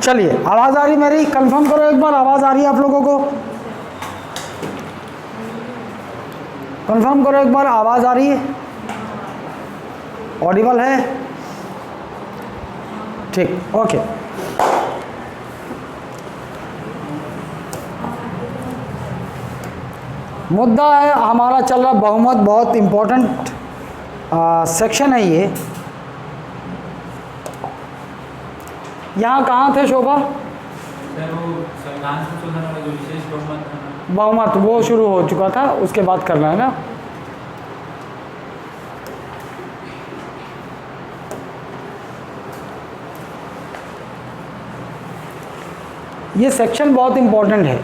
चलिए, आवाज़ आ रही मेरी? कंफर्म करो एक बार, आवाज़ आ रही है आप लोगों को? कंफर्म करो एक बार, आवाज़ आ रही है? ऑडिबल है? ठीक, ओके। मुद्दा है हमारा चल रहा बहुमत, बहुत इम्पोर्टेंट सेक्शन है ये। यहाँ कहाँ थे शोभा? बहुमत वो शुरू हो चुका था, उसके बाद करना है ना। ये सेक्शन बहुत इम्पोर्टेंट है।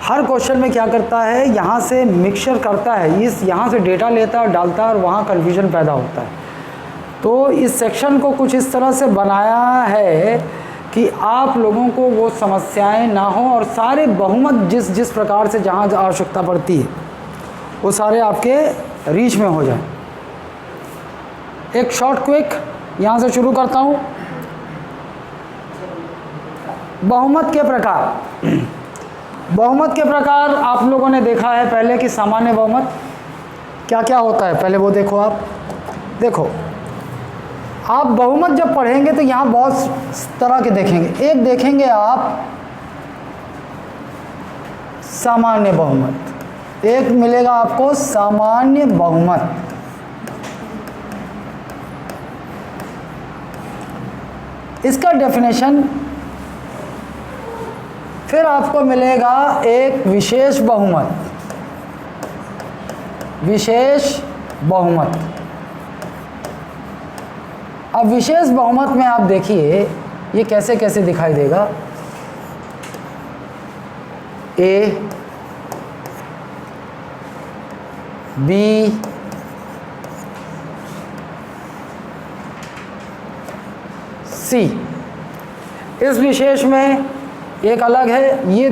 हर क्वेश्चन में क्या करता है, यहाँ से मिक्सचर करता है, इस यहाँ से डेटा लेता है और डालता है और वहाँ कन्फ्यूजन पैदा होता है। तो इस सेक्शन को कुछ इस तरह से बनाया है कि आप लोगों को वो समस्याएं ना हो और सारे बहुमत जिस जिस प्रकार से जहाँ आवश्यकता पड़ती है वो सारे आपके रीच में हो जाए। एक शॉर्ट क्विक यहाँ से शुरू करता हूँ। बहुमत के प्रकार। बहुमत के प्रकार आप लोगों ने देखा है पहले कि सामान्य बहुमत क्या क्या होता है, पहले वो देखो। आप देखो, आप बहुमत जब पढ़ेंगे तो यहाँ बहुत तरह के देखेंगे। एक देखेंगे आप सामान्य बहुमत, एक मिलेगा आपको सामान्य बहुमत। इसका डेफिनेशन फिर आपको मिलेगा एक विशेष बहुमत। विशेष बहुमत। अब विशेष बहुमत में आप देखिए ये कैसे कैसे दिखाई देगा। ए, बी, सी। इस विशेष में एक अलग है, ये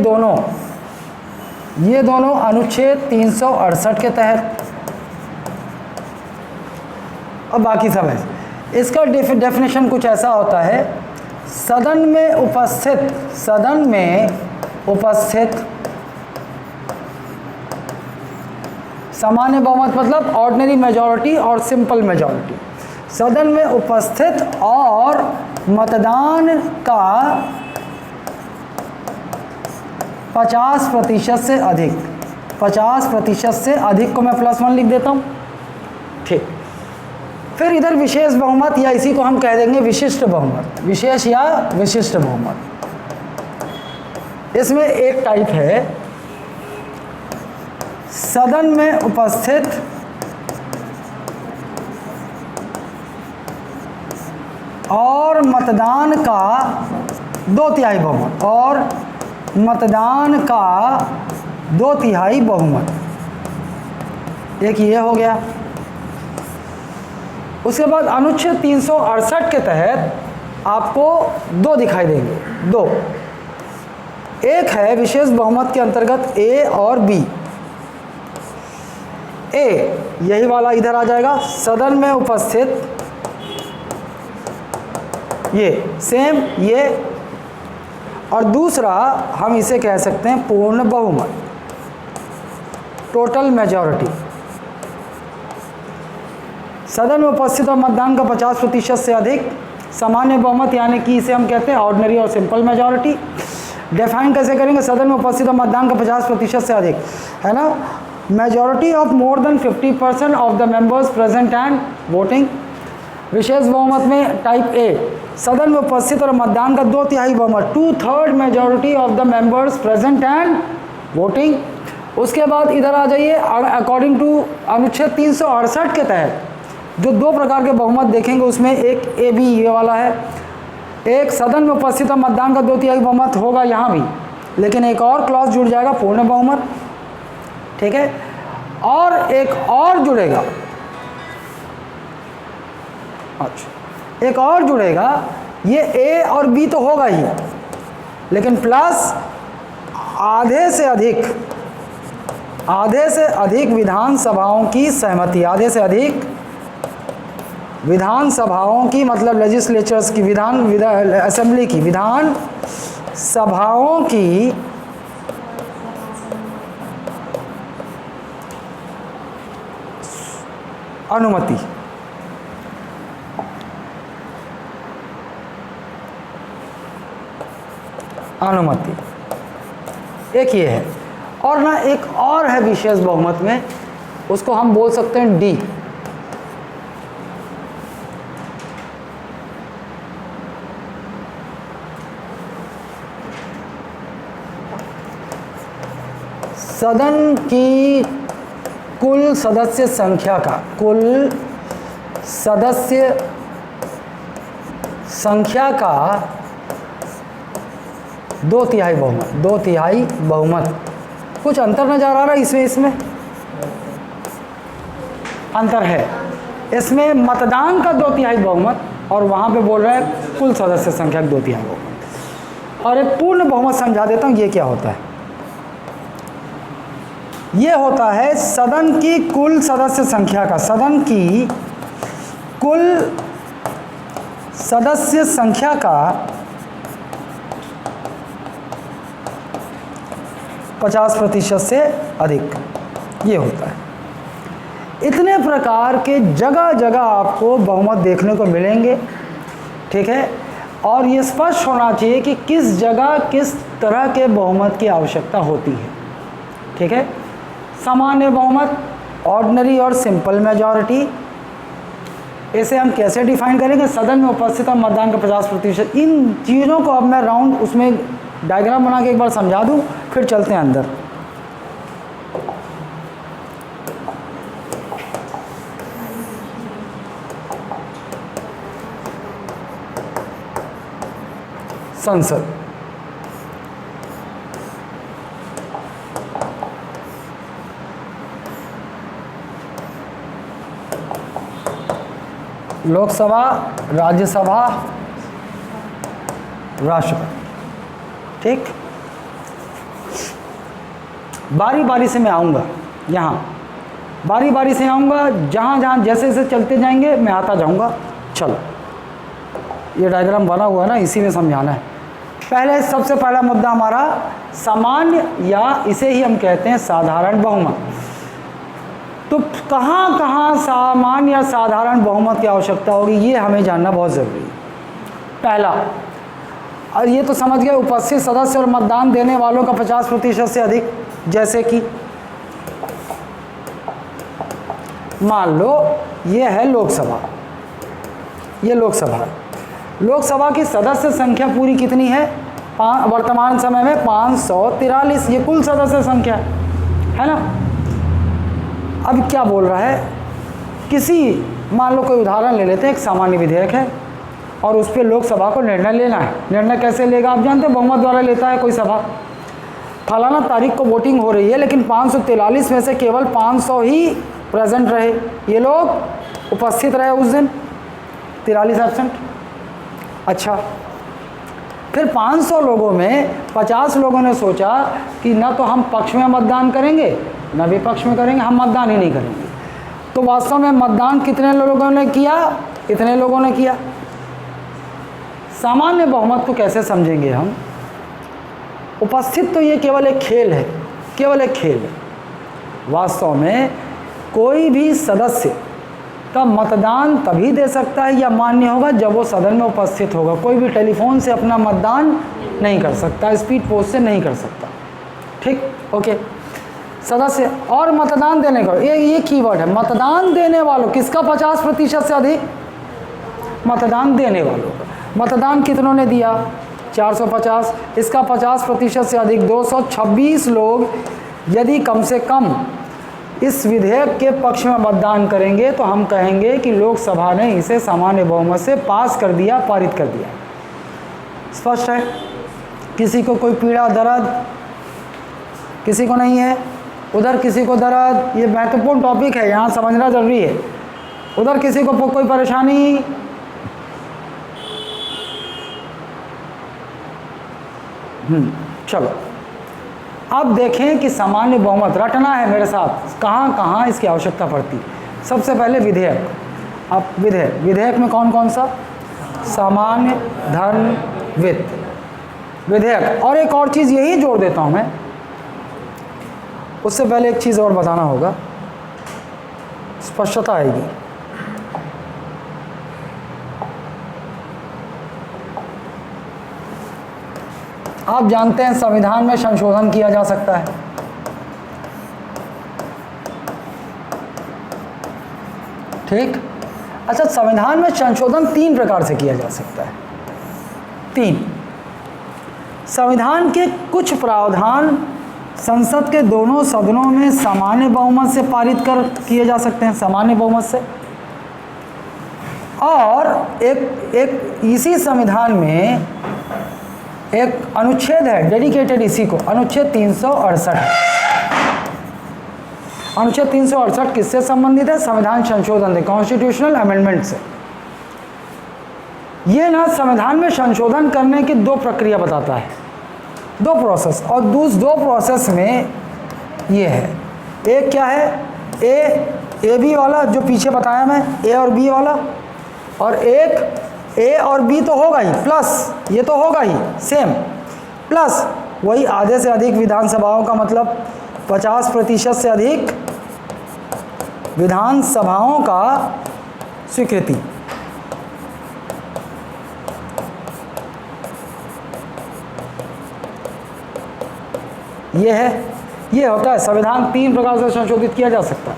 दोनों अनुच्छेद 368 के तहत, और बाकी सब है। इसका डेफिनेशन कुछ ऐसा होता है, सदन में उपस्थित सामान्य बहुमत मतलब ऑर्डिनरी मेजॉरिटी और सिंपल मेजॉरिटी। सदन में उपस्थित और मतदान का 50% से अधिक, 50% से अधिक को मैं +1 लिख देता हूँ। ठीक, फिर इधर विशेष बहुमत या इसी को हम कह देंगे विशिष्ट बहुमत, विशेष या विशिष्ट बहुमत। इसमें एक टाइप है सदन में उपस्थित और मतदान का 2/3 बहुमत, और मतदान का 2/3 बहुमत। एक ये हो गया। उसके बाद अनुच्छेद 368 के तहत आपको 2 दिखाई देंगे, 2। एक है विशेष बहुमत के अंतर्गत ए और बी। ए यही वाला इधर आ जाएगा, सदन में उपस्थित, ये सेम ये। और दूसरा हम इसे कह सकते हैं पूर्ण बहुमत, टोटल मेजॉरिटी। सदन में उपस्थित और मतदान का 50% से अधिक, सामान्य बहुमत यानी कि इसे हम कहते हैं ऑर्डिनरी और सिंपल मेजॉरिटी। डिफाइन कैसे करेंगे? सदन में उपस्थित और मतदान का 50% से अधिक, है ना। Majority of more than 50% of the members present and voting. विशेष बहुमत में टाइप ए, सदन में उपस्थित और मतदान का 2/3 बहुमत, 2/3 majority of the members present and voting. उसके बाद इधर आ जाइए, अकॉर्डिंग टू अनुच्छेद 368 के तहत जो 2 प्रकार के बहुमत देखेंगे उसमें एक ए बी ये वाला है। एक सदन में उपस्थित और मतदान का 2/3 बहुमत होगा यहाँ भी, लेकिन एक और क्लॉज जुड़ जाएगा पूर्ण बहुमत, ठीक है। और एक और जुड़ेगा, अच्छा एक और जुड़ेगा, ये ए और बी तो होगा ही, लेकिन प्लस आधे से अधिक विधानसभाओं की सहमति, आधे से अधिक विधानसभाओं की मतलब लेजिस्लेचर्स की, असेंबली की, विधान सभाओं की अनुमति। एक ये है, और ना एक और है विशेष बहुमत में, उसको हम बोल सकते हैं डी। सदन की कुल सदस्य संख्या का, कुल सदस्य संख्या का 2/3 बहुमत। 2/3 बहुमत। कुछ अंतर नजर आ रहा है इसमें अंतर है। इसमें मतदान का 2/3 बहुमत और वहाँ पे बोल रहा है कुल सदस्य संख्या का 2/3 बहुमत। और एक पूर्ण बहुमत समझा देता हूँ ये क्या होता है। ये होता है सदन की कुल सदस्य संख्या का, सदन की कुल सदस्य संख्या का 50% से अधिक, ये होता है। इतने प्रकार के जगह जगह आपको बहुमत देखने को मिलेंगे, ठीक है। और ये स्पष्ट होना चाहिए कि किस जगह किस तरह के बहुमत की आवश्यकता होती है, ठीक है। सामान्य बहुमत, ऑर्डिनरी और सिंपल मेजॉरिटी, इसे हम कैसे डिफाइन करेंगे? सदन में उपस्थित और मतदान का 50%। इन चीज़ों को अब मैं राउंड उसमें डायग्राम बना के एक बार समझा दूं, फिर चलते हैं अंदर। संसद, लोकसभा, राज्यसभा, राष्ट्रपति, ठीक। बारी बारी से मैं आऊँगा, यहाँ बारी बारी से आऊँगा, जहाँ जहाँ जैसे जैसे चलते जाएंगे मैं आता जाऊँगा। चलो, ये डायग्राम बना हुआ है ना, इसी में समझाना है। पहले सबसे पहला मुद्दा हमारा सामान्य, या इसे ही हम कहते हैं साधारण बहुमत। तो कहाँ कहाँ सामान्य या साधारण बहुमत की आवश्यकता होगी, ये हमें जानना बहुत ज़रूरी है। पहला, और ये तो समझ गए, उपस्थित सदस्य और मतदान देने वालों का 50% से अधिक। जैसे कि मान लो ये है लोकसभा, ये लोकसभा की सदस्य संख्या पूरी कितनी है? वर्तमान समय में 543, ये कुल सदस्य संख्या है ना। अब क्या बोल रहा है, किसी, मान लो कोई उदाहरण ले लेते हैं, एक सामान्य विधेयक है और उस पर लोकसभा को निर्णय लेना है। निर्णय कैसे लेगा आप जानते हैं? बहुमत द्वारा लेता है कोई सभा। फलाना तारीख को वोटिंग हो रही है, लेकिन 543 में से केवल 500 ही प्रेजेंट रहे, ये लोग उपस्थित रहे उस दिन, 43 एब्सेंट। अच्छा, फिर 500 लोगों में 50 लोगों ने सोचा कि ना तो हम पक्ष में मतदान करेंगे ना विपक्ष में करेंगे, हम मतदान ही नहीं करेंगे। तो वास्तव में मतदान कितने लोगों ने किया? इतने लोगों ने किया। सामान्य बहुमत को कैसे समझेंगे हम? उपस्थित तो ये केवल एक खेल है, केवल एक खेल है। वास्तव में कोई भी सदस्य का मतदान तभी दे सकता है या मान्य होगा जब वो सदन में उपस्थित होगा। कोई भी टेलीफोन से अपना मतदान नहीं कर सकता, स्पीड पोस्ट से नहीं कर सकता, ठीक, ओके। सदस्य और मतदान देने का ये कीवर्ड है, मतदान देने वालों, किसका 50% से अधिक? मतदान देने वालों का। मतदान कितनों ने दिया? 450, इसका 50% से अधिक 226 लोग यदि कम से कम इस विधेयक के पक्ष में मतदान करेंगे तो हम कहेंगे कि लोकसभा ने इसे सामान्य बहुमत से पास कर दिया, पारित कर दिया। स्पष्ट है? किसी को कोई पीड़ा दर्द, किसी को नहीं है, उधर किसी को दर्द, ये महत्वपूर्ण टॉपिक है, यहाँ समझना जरूरी है। उधर किसी को कोई परेशानी, चलो अब देखें कि सामान्य बहुमत रटना है मेरे साथ, कहाँ कहाँ इसकी आवश्यकता पड़ती। सबसे पहले विधेयक, अब विधेयक, विधेयक में कौन कौन सा? सामान्य, धर्म, वित्त, विधेयक। और एक और चीज़ यही जोड़ देता हूँ मैं, उससे पहले एक चीज़ और बताना होगा, स्पष्टता आएगी। आप जानते हैं संविधान में संशोधन किया जा सकता है। ठीक। अच्छा, संविधान में संशोधन 3 प्रकार से किया जा सकता है। 3। संविधान के कुछ प्रावधान संसद के दोनों सदनों में सामान्य बहुमत से पारित कर किए जा सकते हैं, सामान्य बहुमत से। और एक इसी संविधान में एक अनुच्छेद है डेडिकेटेड इसी को, अनुच्छेद 368। अनुच्छेद 368 किससे संबंधित है? संविधान संशोधन से, कॉन्स्टिट्यूशनल अमेंडमेंट से। ये ना संविधान में संशोधन करने की 2 प्रक्रिया बताता है, 2 प्रोसेस। और 2 प्रोसेस में ये है, एक क्या है? ए बी वाला जो पीछे बताया मैं, ए और बी वाला, और एक ए और बी तो होगा ही, प्लस ये तो होगा ही सेम, प्लस वही आधे से अधिक विधानसभाओं का मतलब 50% से अधिक विधानसभाओं का स्वीकृति। ये है, ये होता है संविधान। 3 प्रकार से संशोधित किया जा सकता है।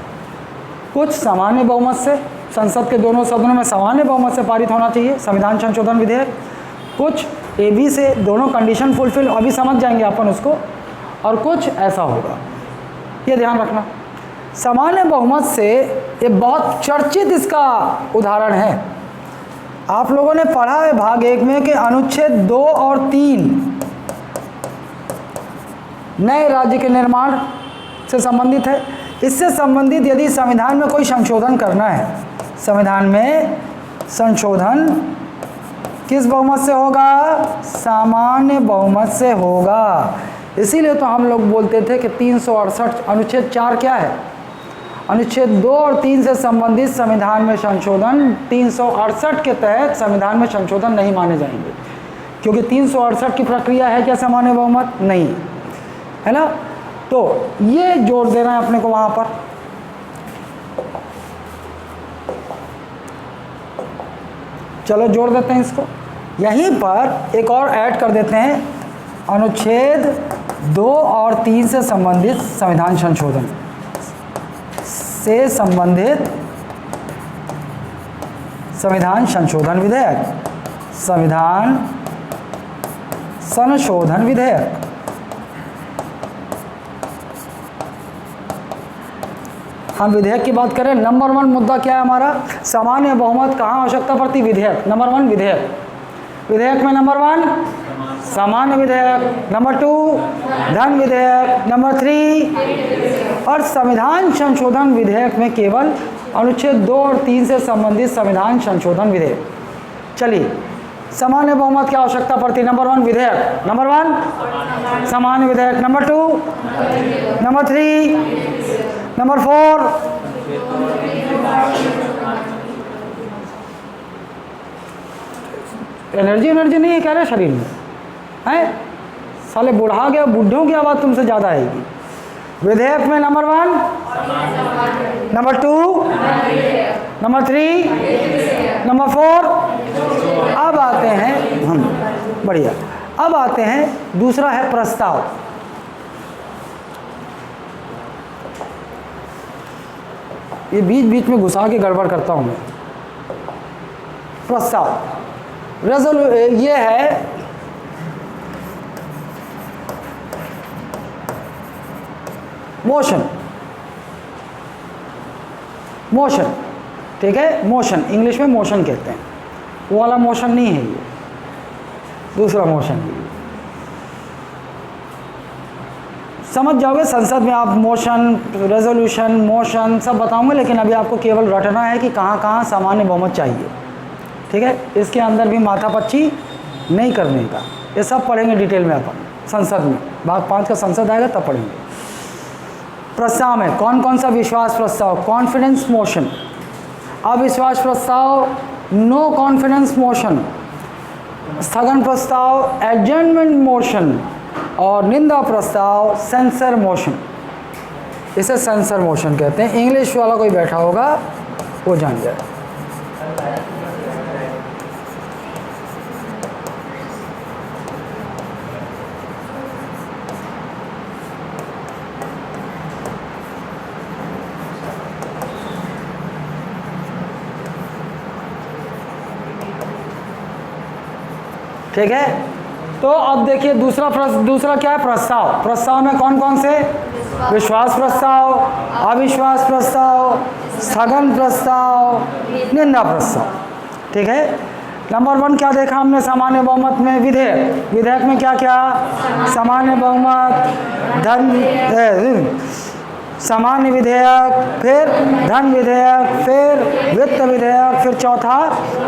कुछ सामान्य बहुमत से, संसद के दोनों सदनों में सामान्य बहुमत से पारित होना चाहिए संविधान संशोधन विधेयक। कुछ ए बी से, दोनों कंडीशन फुलफिल, अभी समझ जाएंगे अपन उसको। और कुछ ऐसा होगा, ये ध्यान रखना। सामान्य बहुमत से ये बहुत चर्चित इसका उदाहरण है, आप लोगों ने पढ़ा है भाग 1 में कि अनुच्छेद 2 और 3 नए राज्य के निर्माण से संबंधित है। इससे संबंधित यदि संविधान में कोई संशोधन करना है, संविधान में संशोधन किस बहुमत से होगा? सामान्य बहुमत से होगा। इसीलिए तो हम लोग बोलते थे कि 368 अनुच्छेद 4 क्या है? अनुच्छेद 2 और 3 से संबंधित संविधान में संशोधन 368 के तहत संविधान में संशोधन नहीं माने जाएंगे, क्योंकि 368 की प्रक्रिया है क्या सामान्य बहुमत? नहीं है ना। तो ये जोड़ देना है अपने को वहां पर। चलो जोड़ देते हैं इसको। यहीं पर एक और ऐड कर देते हैं, अनुच्छेद 2 और 3 से संबंधित संविधान संशोधन से संबंधित संविधान संशोधन विधेयक, संविधान संशोधन विधेयक। हम विधेयक की बात करें, नंबर 1 मुद्दा क्या है हमारा? सामान्य बहुमत कहाँ आवश्यकता पड़ती? विधेयक। नंबर 1 विधेयक, विधेयक में नंबर 1 सामान्य विधेयक, नंबर 2 धन विधेयक, नंबर 3 और संविधान संशोधन विधेयक में केवल अनुच्छेद 2 और 3 से संबंधित संविधान संशोधन विधेयक। चलिए, सामान्य बहुमत की आवश्यकता पड़ती? नंबर 1 विधेयक, नंबर 1 सामान्य विधेयक, नंबर 2 नंबर 3 नंबर 4 एनर्जी नहीं है कह रहे शरीर में है, साले बुढ़ा गया, बुढ़ों की आवाज़ तुमसे ज़्यादा आएगी। विधेयक में नंबर 1 नंबर 2 नंबर 3 नंबर 4। अब आते हैं हम, बढ़िया, अब आते हैं दूसरा है प्रस्ताव। ये बीच बीच में घुसा के गड़बड़ करता हूँ मैं। प्रस्ताव ये है मोशन, मोशन, ठीक है, मोशन, इंग्लिश में मोशन कहते हैं। वो वाला मोशन नहीं है, ये दूसरा मोशन है। समझ जाओगे, संसद में आप मोशन, रेजोल्यूशन, मोशन सब बताऊंगा, लेकिन अभी आपको केवल रटना है कि कहाँ कहाँ सामान्य बहुमत चाहिए, ठीक है। इसके अंदर भी माथापच्ची नहीं करने का, ये सब पढ़ेंगे डिटेल में अपन संसद में। भाग 5 का संसद आएगा तब पढ़ेंगे। प्रस्ताव में कौन कौन सा? विश्वास प्रस्ताव, कॉन्फिडेंस मोशन। अविश्वास प्रस्ताव नो कॉन्फिडेंस मोशन, स्थगन प्रस्ताव एडजर्नमेंट मोशन, और निंदा प्रस्ताव सेंसर मोशन। इसे सेंसर मोशन कहते हैं। इंग्लिश वाला कोई बैठा होगा वो जान जाए। ठीक है, तो अब देखिए दूसरा क्या है, प्रस्ताव। प्रस्ताव में कौन कौन से, विश्वास प्रस्ताव, अविश्वास प्रस्ताव, स्थगन प्रस्ताव, निंदा प्रस्ताव। ठीक है, नंबर 1 क्या देखा हमने, सामान्य बहुमत में विधेयक। विधेयक में क्या क्या, सामान्य बहुमत, सामान्य विधेयक, फिर धन विधेयक, फिर वित्त विधेयक, फिर चौथा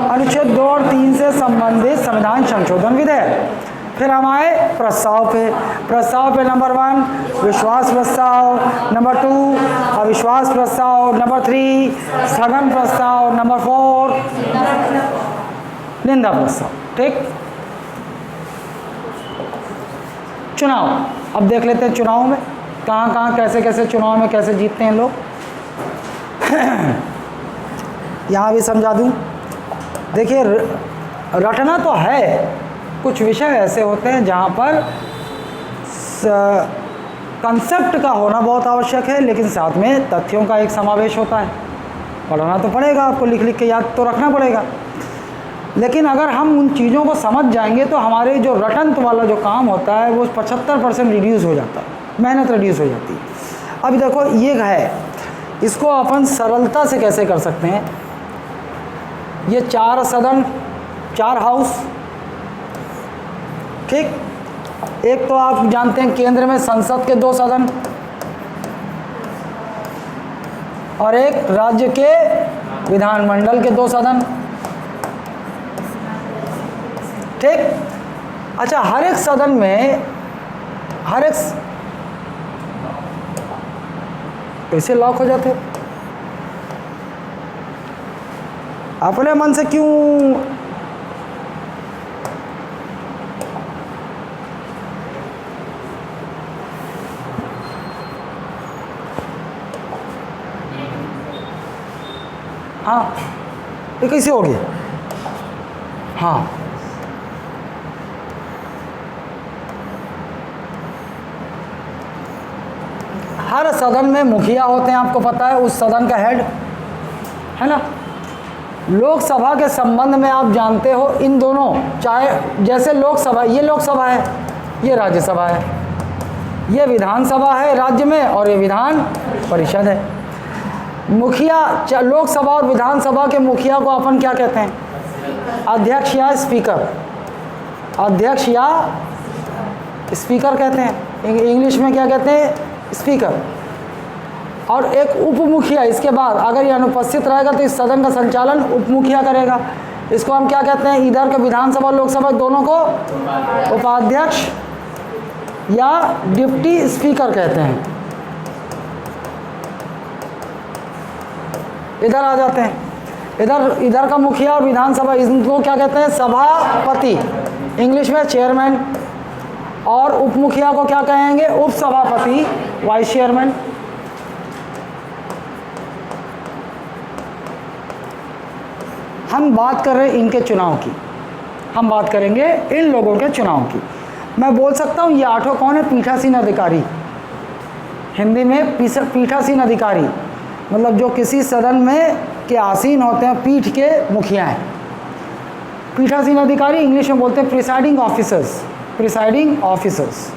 अनुच्छेद 2 और 3 से संबंधित संविधान संशोधन विधेयक। फिर हम आए प्रस्ताव पे। प्रस्ताव पे नंबर 1 विश्वास प्रस्ताव, नंबर 2 अविश्वास प्रस्ताव, नंबर 3 स्थगन प्रस्ताव, नंबर 4 निंदा प्रस्ताव। ठीक, चुनाव। अब देख लेते हैं चुनाव में कहाँ कहाँ कैसे कैसे चुनाव में कैसे जीतते हैं लोग। यहाँ भी समझा दूँ। देखिए, रटना तो है, कुछ विषय ऐसे होते हैं जहाँ पर कंसेप्ट का होना बहुत आवश्यक है, लेकिन साथ में तथ्यों का एक समावेश होता है। पढ़ना तो पड़ेगा आपको, लिख लिख के याद तो रखना पड़ेगा, लेकिन अगर हम उन चीज़ों को समझ जाएंगे तो हमारे जो रटंत वाला जो काम होता है वो 75% रिड्यूस हो जाता है, मेहनत रिड्यूस हो जाती है। अभी देखो ये है, इसको अपन सरलता से कैसे कर सकते हैं। ये 4 सदन, 4 हाउस, ठीक। एक तो आप जानते हैं केंद्र में संसद के 2 सदन और एक राज्य के विधानमंडल के 2 सदन, ठीक। अच्छा, हर एक सदन में हर एक कैसे लॉक हो जाते, अपने मन से क्यों? हाँ, ये कैसे हो गया? हाँ, हर सदन में मुखिया होते हैं, आपको पता है, उस सदन का हेड है ना। लोकसभा के संबंध में आप जानते हो, इन दोनों, चाहे जैसे लोकसभा, ये लोकसभा है, ये राज्यसभा है, ये विधानसभा है राज्य में और ये विधान परिषद है। मुखिया, लोकसभा और विधानसभा के मुखिया को अपन क्या कहते हैं? अध्यक्ष या स्पीकर। अध्यक्ष या स्पीकर कहते हैं, इंग्लिश में क्या कहते हैं? स्पीकर। और एक उप मुखिया, इसके बाद अगर ये अनुपस्थित रहेगा तो इस सदन का संचालन उप मुखिया करेगा। इसको हम क्या कहते हैं? इधर के विधानसभा लोकसभा दोनों को उपाध्यक्ष या डिप्टी स्पीकर कहते हैं। इधर आ जाते हैं, इधर का मुखिया और विधानसभा, इनको क्या कहते हैं? सभापति, इंग्लिश में चेयरमैन। और उप मुखिया को क्या कहेंगे? उप सभापति, वाइस चेयरमैन। हम बात कर रहे हैं इनके चुनाव की, हम बात करेंगे इन लोगों के चुनाव की। मैं बोल सकता हूँ ये 8 कौन है? पीठासीन अधिकारी, हिंदी में पीठासीन अधिकारी, मतलब जो किसी सदन में के आसीन होते हैं, पीठ के मुखिया हैं। पीठासीन अधिकारी इंग्लिश में बोलते हैं प्रिसाइडिंग ऑफिसर्स, प्रिसाइडिंग ऑफिसर्स।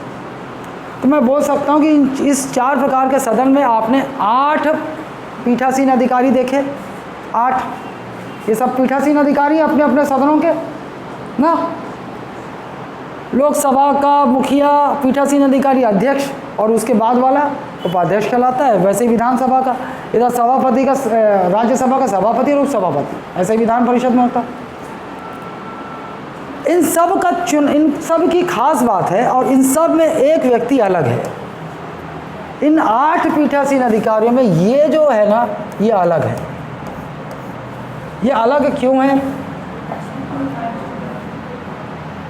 तो मैं बोल सकता हूँ कि इस 4 प्रकार के सदन में आपने 8 पीठासीन अधिकारी देखे। 8, ये सब पीठासीन अधिकारी हैं अपने अपने सदनों के ना। लोकसभा का मुखिया पीठासीन अधिकारी अध्यक्ष और उसके बाद वाला उपाध्यक्ष कहलाता है। वैसे ही विधानसभा का, इधर सभापति का, राज्यसभा का सभापति और उप सभापति, ऐसे ही विधान परिषद में होता है। इन सब की खास बात है और इन सब में एक व्यक्ति अलग है। इन 8 पीठासीन अधिकारियों में ये जो है ना, ये अलग है। ये अलग क्यों है?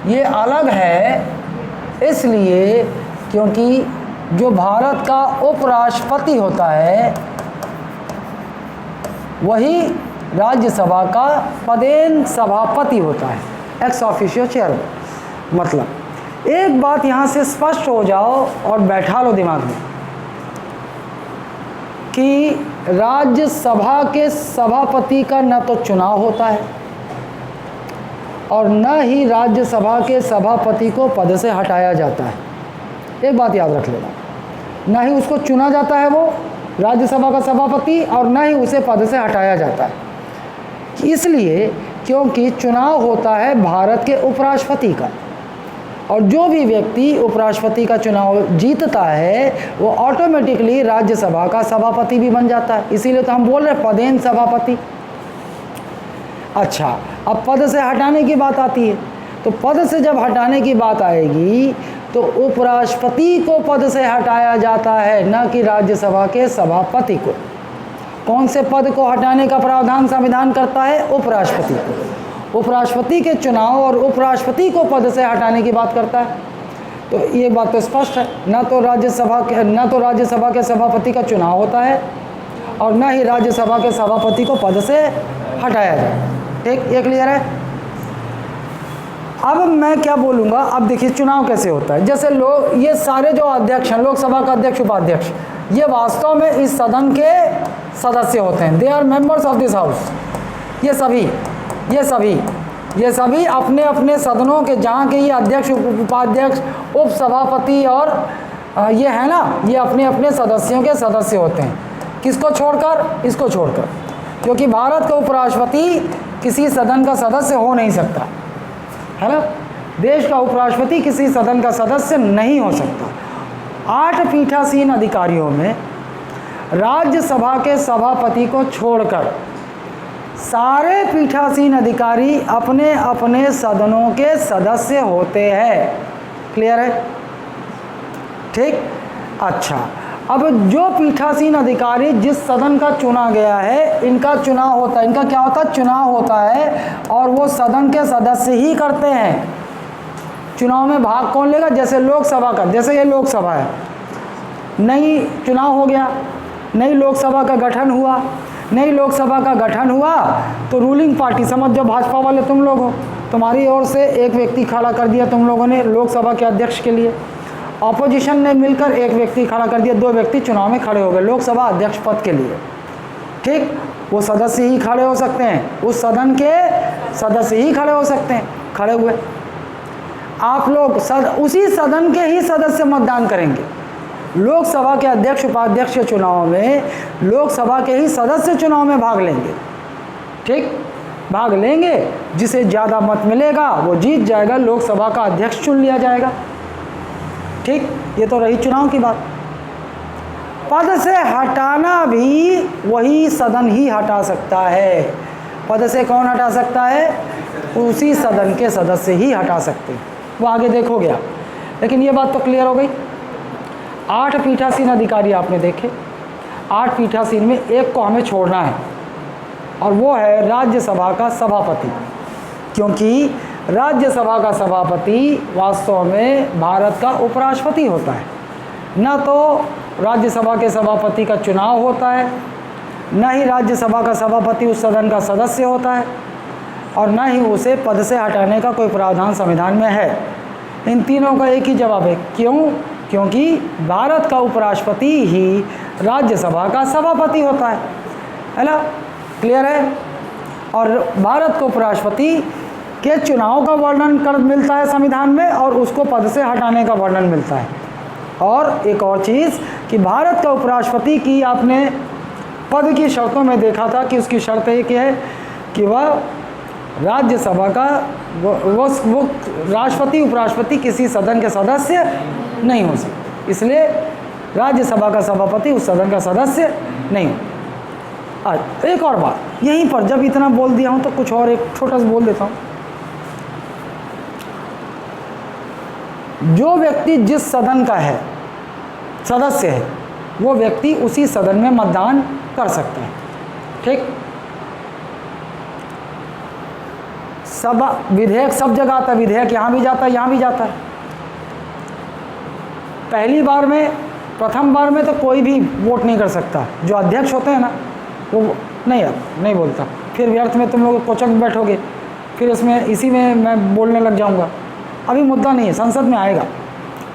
ये अलग है इसलिए क्योंकि जो भारत का उपराष्ट्रपति होता है वही राज्यसभा का पदेन सभापति होता है, एक्स ऑफिशियो चेयरमैन। मतलब एक बात यहाँ से स्पष्ट हो जाओ और बैठा लो दिमाग में कि राज्यसभा के सभापति का न तो चुनाव होता है और न ही राज्यसभा के सभापति को पद से हटाया जाता है। एक बात याद रख लेना, न ही उसको चुना जाता है वो राज्यसभा का सभापति और न ही उसे पद से हटाया जाता है। इसलिए क्योंकि चुनाव होता है भारत के उपराष्ट्रपति का, और जो भी व्यक्ति उपराष्ट्रपति का चुनाव जीतता है वो ऑटोमेटिकली राज्यसभा का सभापति भी बन जाता है। इसीलिए तो हम बोल रहे हैं पदेन सभापति। अच्छा, अब पद से हटाने की बात आती है, तो पद से जब हटाने की बात आएगी तो उपराष्ट्रपति को पद से हटाया जाता है, न कि राज्यसभा के सभापति को। कौन से पद को हटाने का प्रावधान संविधान करता है? उपराष्ट्रपति को। उपराष्ट्रपति के चुनाव और उपराष्ट्रपति को पद से हटाने की बात करता है। तो ये बात तो स्पष्ट है, न तो राज्यसभा के सभापति का चुनाव होता है और न ही राज्यसभा के सभापति को पद से हटाया जाए। ठीक, ये क्लियर है? अब मैं क्या बोलूँगा, अब देखिए चुनाव कैसे होता है। जैसे लोग, ये सारे जो अध्यक्ष हैं, लोकसभा का अध्यक्ष, उपाध्यक्ष, ये वास्तव में इस सदन के सदस्य होते हैं। They are members of this house. ये सभी अपने अपने सदनों के, जहाँ के ये अध्यक्ष, उपाध्यक्ष, उपसभापति और ये है ना, ये अपने अपने सदस्यों के सदस्य होते हैं। किसको छोड़कर? इसको छोड़कर, क्योंकि भारत का उपराष्ट्रपति किसी सदन का सदस्य हो नहीं सकता, है ना। देश का उपराष्ट्रपति किसी सदन का सदस्य नहीं हो सकता। 8 पीठासीन अधिकारियों में राज्यसभा के सभापति को छोड़कर सारे पीठासीन अधिकारी अपने अपने सदनों के सदस्य होते हैं। क्लियर है? ठीक। अच्छा, अब जो पीठासीन अधिकारी जिस सदन का चुना गया है, इनका चुनाव होता है, इनका क्या होता है? चुनाव होता है, और वो सदन के सदस्य ही करते हैं। चुनाव में भाग कौन लेगा? जैसे लोकसभा का, जैसे ये लोकसभा है, नई चुनाव हो गया, नई लोकसभा का गठन हुआ, नई लोकसभा का गठन हुआ तो रूलिंग पार्टी, समझ जो भाजपा वाले तुम लोग हो, तुम्हारी ओर से एक व्यक्ति खड़ा कर दिया तुम लोगों ने लोकसभा के अध्यक्ष के लिए। ऑपोजिशन ने मिलकर एक व्यक्ति खड़ा कर दिया, 2 व्यक्ति चुनाव में खड़े हो गए लोकसभा अध्यक्ष पद के लिए। ठीक, वो सदस्य ही खड़े हो सकते हैं, उस सदन के सदस्य ही खड़े हो सकते हैं। खड़े हुए आप लोग उसी सदन के ही सदस्य मतदान करेंगे। लोकसभा के अध्यक्ष उपाध्यक्ष के चुनाव में लोकसभा के ही सदस्य चुनाव में भाग लेंगे। ठीक, भाग लेंगे, जिसे ज़्यादा मत मिलेगा वो जीत जाएगा, लोकसभा का अध्यक्ष चुन लिया जाएगा। ठीक, ये तो रही चुनाव की बात। पद से हटाना भी वही सदन ही हटा सकता है। पद से कौन हटा सकता है? उसी सदन के सदस्य ही हटा सकते हैं। वो आगे देखोगे आप, लेकिन ये बात तो क्लियर हो गई। 8 पीठासीन अधिकारी आपने देखे, 8 पीठासीन में एक को हमें छोड़ना है, और वो है राज्यसभा का सभापति। क्योंकि राज्यसभा का सभापति वास्तव में भारत का उपराष्ट्रपति होता है। न तो राज्यसभा के सभापति का चुनाव होता है, न ही राज्यसभा का सभापति उस सदन का सदस्य होता है, और न ही उसे पद से हटाने का कोई प्रावधान संविधान में है। इन तीनों का एक ही जवाब है। क्यों? क्योंकि भारत का उपराष्ट्रपति ही राज्यसभा का सभापति होता है ना। क्लियर है? और भारत को उपराष्ट्रपति के चुनाव का वर्णन कर मिलता है संविधान में, और उसको पद से हटाने का वर्णन मिलता है। और एक और चीज़ कि भारत का उपराष्ट्रपति की आपने पद की शर्तों में देखा था कि उसकी शर्त एक है कि वह राज्यसभा का वो राष्ट्रपति उपराष्ट्रपति किसी सदन के सदस्य नहीं हो सकते, इसलिए राज्यसभा का सभापति उस सदन का सदस्य नहीं हो। आज एक और बात, यहीं पर जब इतना बोल दिया हूँ तो कुछ और एक छोटा सा बोल देता हूँ। जो व्यक्ति जिस सदन का है सदस्य है, वो व्यक्ति उसी सदन में मतदान कर सकता है। ठीक, सब विधेयक सब जगह आता है, विधेयक यहाँ भी जाता है, यहाँ भी जाता है। पहली बार में, प्रथम बार में तो कोई भी वोट नहीं कर सकता, जो अध्यक्ष होते हैं ना वो नहीं बोलता, फिर व्यर्थ में तुम लोग कोचक बैठोगे, फिर इसमें इसी में मैं बोलने लग जाऊंगा। अभी मुद्दा नहीं है, संसद में आएगा,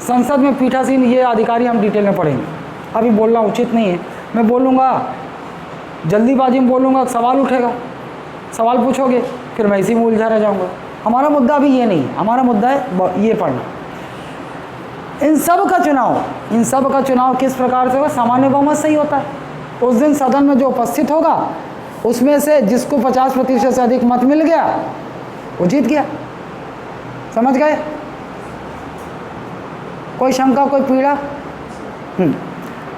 संसद में पीठासीन ये अधिकारी हम डिटेल में पढ़ेंगे, अभी बोलना उचित नहीं है। मैं बोलूँगा, जल्दीबाजी में बोलूँगा, सवाल उठेगा, सवाल पूछोगे, फिर मैं इसी में उलझा रह जाऊँगा। हमारा मुद्दा अभी ये नहीं है, हमारा मुद्दा है ये पढ़ना। इन सब का चुनाव किस प्रकार से होगा? सामान्य बहुमत से ही होता है। उस दिन सदन में जो उपस्थित होगा उसमें से जिसको 50% से अधिक मत मिल गया वो जीत गया। समझ गए? कोई शंका, कोई पीड़ा?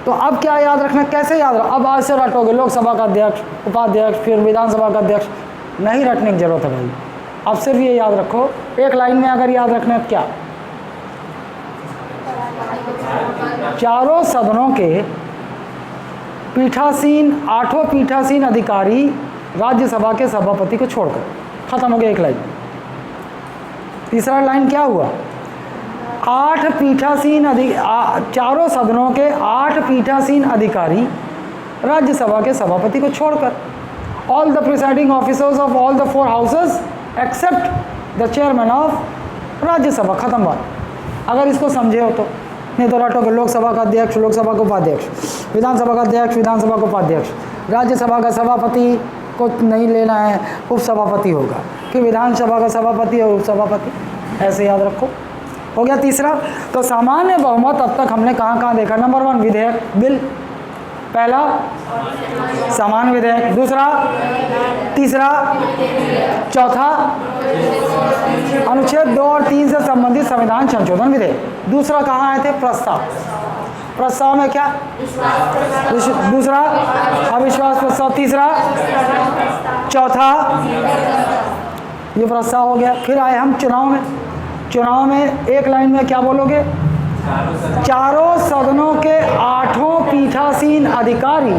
तो अब क्या याद रखना, कैसे याद रख, अब आज से रटोगे लोकसभा का अध्यक्ष, उपाध्यक्ष, फिर विधानसभा का अध्यक्ष, नहीं रटने की जरूरत है भाई। अब सिर्फ ये याद रखो, एक लाइन में अगर याद रखना है क्या, चारों सदनों के पीठासीन, 8 पीठासीन अधिकारी राज्यसभा के सभापति को छोड़कर, खत्म हो गया एक लाइन। तीसरा लाइन क्या हुआ? 8 पीठासीन चारों सदनों के 8 पीठासीन अधिकारी राज्यसभा के सभापति को छोड़कर, all the presiding officers of all the 4 houses except the chairman of Rajya Sabha. खत्म बात। अगर इसको समझे हो तो, नहीं तो रटोगे लोकसभा का अध्यक्ष, लोकसभा का उपाध्यक्ष, विधानसभा का अध्यक्ष, विधानसभा का उपाध्यक्ष, राज्यसभा का सभापति को नहीं लेना है, उपसभापति होगा, फिर विधानसभा का सभापति और उपसभापति, ऐसे याद रखो। हो गया तीसरा। तो सामान्य बहुमत अब तक हमने कहाँ देखा? नंबर 1 विधेयक, बिल, पहला सामान्य विधेयक, दूसरा, तीसरा, चौथा अनुच्छेद 2 और 3 से संबंधित संविधान संशोधन विधेयक। दूसरा कहाँ आए थे? प्रस्ताव। प्रस्ताव में क्या? दूसरा अविश्वास प्रस्ताव, तीसरा, चौथा, ये प्रस्ताव हो गया। फिर आए हम चुनाव में। चुनाव में एक लाइन में क्या बोलोगे? चारों सदनों के 8 पीठासीन अधिकारी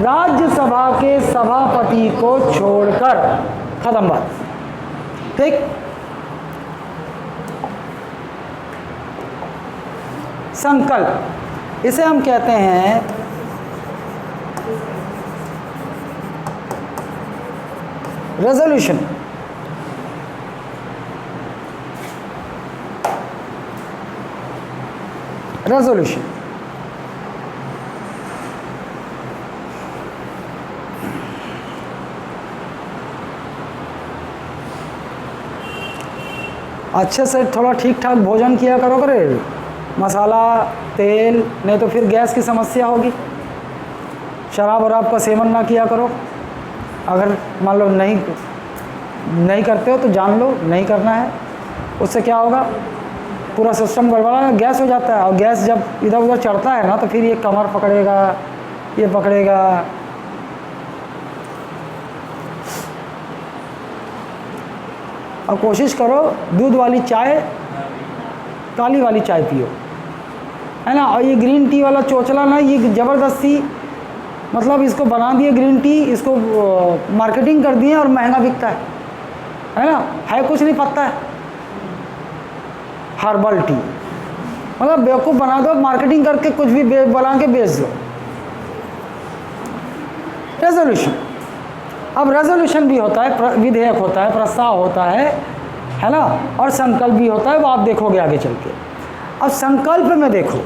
राज्यसभा के सभापति को छोड़कर, खत्म बात। ठीक। संकल्प, इसे हम कहते हैं रेजोल्यूशन। रेजोल्यूशन अच्छे से थोड़ा ठीक ठाक भोजन किया करो करे, मसाला, तेल, नहीं तो फिर गैस की समस्या होगी। शराब वराब का सेवन ना किया करो। अगर मान लो नहीं करते हो तो जान लो नहीं करना है। उससे क्या होगा? पूरा सिस्टम गड़बड़ा, गैस हो जाता है, और गैस जब इधर उधर चढ़ता है ना तो फिर ये कमर पकड़ेगा, ये पकड़ेगा। और कोशिश करो दूध वाली चाय, काली वाली चाय पियो, है ना। और ये ग्रीन टी वाला चोचला ना, ये ज़बरदस्ती, मतलब इसको बना दिए ग्रीन टी, इसको मार्केटिंग कर दिए और महंगा बिकता है ना। है कुछ नहीं, पत्ता है हर्बल टी, मतलब बेवकूफ़ बना दो, मार्केटिंग करके कुछ भी बना के बेच दो। रेजोल्यूशन, अब रेजोल्यूशन भी होता है, विधेयक होता है, प्रस्ताव होता है ना, और संकल्प भी होता है, वो आप देखोगे आगे चल के। अब संकल्प में देखो,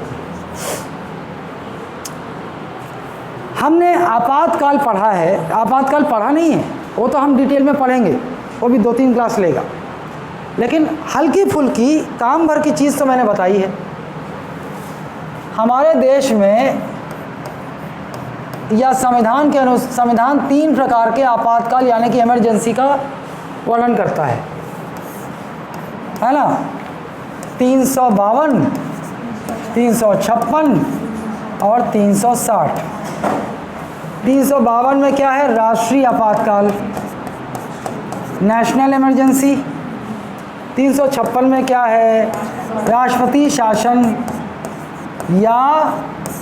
हमने आपातकाल पढ़ा है, आपातकाल पढ़ा नहीं है, वो तो हम डिटेल में पढ़ेंगे, वो भी 2-3 क्लास लेगा, लेकिन हल्की फुल्की काम भर की चीज़ तो मैंने बताई है। हमारे देश में या संविधान के अनुसार, संविधान 3 प्रकार के आपातकाल यानी कि इमरजेंसी का वर्णन करता है ना। 352, 356 और 360। 352 में क्या है? राष्ट्रीय आपातकाल, नेशनल इमरजेंसी। 356 में क्या है? राष्ट्रपति शासन या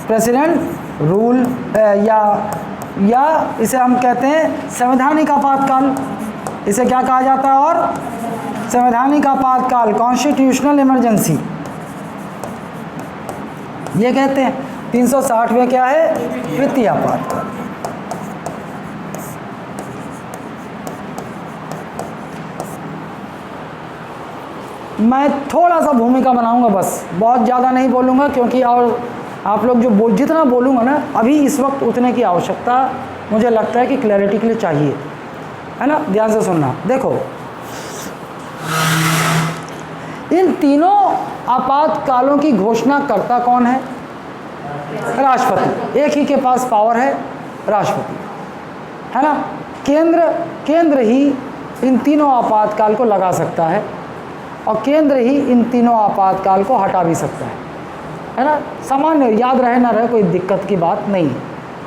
प्रेसिडेंट रूल, या इसे हम कहते हैं संवैधानिक आपातकाल। इसे क्या कहा जाता है? और संवैधानिक आपातकाल, कॉन्स्टिट्यूशनल इमरजेंसी, ये कहते हैं। 360वें क्या है? वित्तीय आपातकाल। मैं थोड़ा सा भूमिका बनाऊंगा बस, बहुत ज़्यादा नहीं बोलूँगा, क्योंकि और आप लोग जो जितना बोलूँगा ना अभी इस वक्त उतने की आवश्यकता मुझे लगता है कि क्लैरिटी के लिए चाहिए, है ना। ध्यान से सुनना। देखो, इन तीनों आपातकालों की घोषणा करता कौन है? राष्ट्रपति। एक ही के पास पावर है, राष्ट्रपति, है ना। केंद्र ही इन तीनों आपातकाल को लगा सकता है और केंद्र ही इन तीनों आपातकाल को हटा भी सकता है ना। सामान्य याद रहे ना रहे, कोई दिक्कत की बात नहीं है,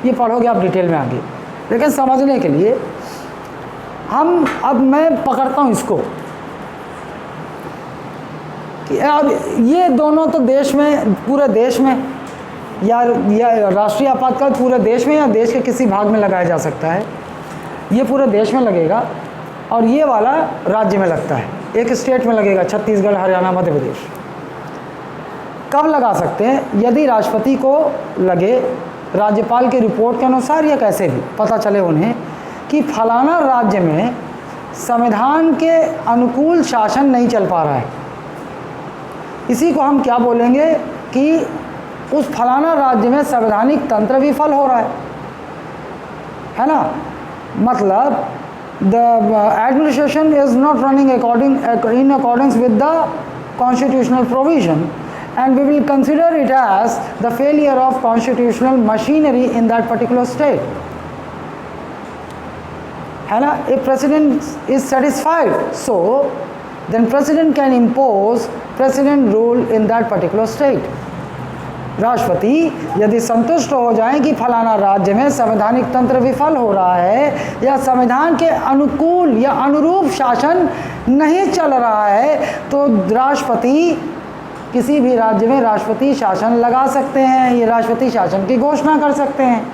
ये पढ़ोगे आप डिटेल में आगे। लेकिन समझने के लिए अब मैं पकड़ता हूँ इसको कि अब ये दोनों तो देश में, पूरे देश में, या राष्ट्रीय आपातकाल पूरे देश में या देश के किसी भाग में लगाया जा सकता है। ये पूरे देश में लगेगा और ये वाला राज्य में लगता है, एक स्टेट में लगेगा, छत्तीसगढ़, हरियाणा, मध्य प्रदेश। कब लगा सकते हैं? यदि राष्ट्रपति को लगे, राज्यपाल की रिपोर्ट के अनुसार या कैसे भी पता चले उन्हें कि फलाना राज्य में संविधान के अनुकूल शासन नहीं चल पा रहा है। इसी को हम क्या बोलेंगे कि उस फलाना राज्य में संवैधानिक तंत्र विफल हो रहा है ना। मतलब the administration is not running in accordance with the constitutional provision, and we will consider it as the failure of constitutional machinery in that particular state, है ना। If president is satisfied, so then president can impose president rule in that particular state. राष्ट्रपति यदि संतुष्ट हो जाएं कि फलाना राज्य में संवैधानिक तंत्र विफल हो रहा है या संविधान के अनुकूल या अनुरूप शासन नहीं चल रहा है, तो राष्ट्रपति किसी भी राज्य में राष्ट्रपति शासन लगा सकते हैं, ये राष्ट्रपति शासन की घोषणा कर सकते हैं।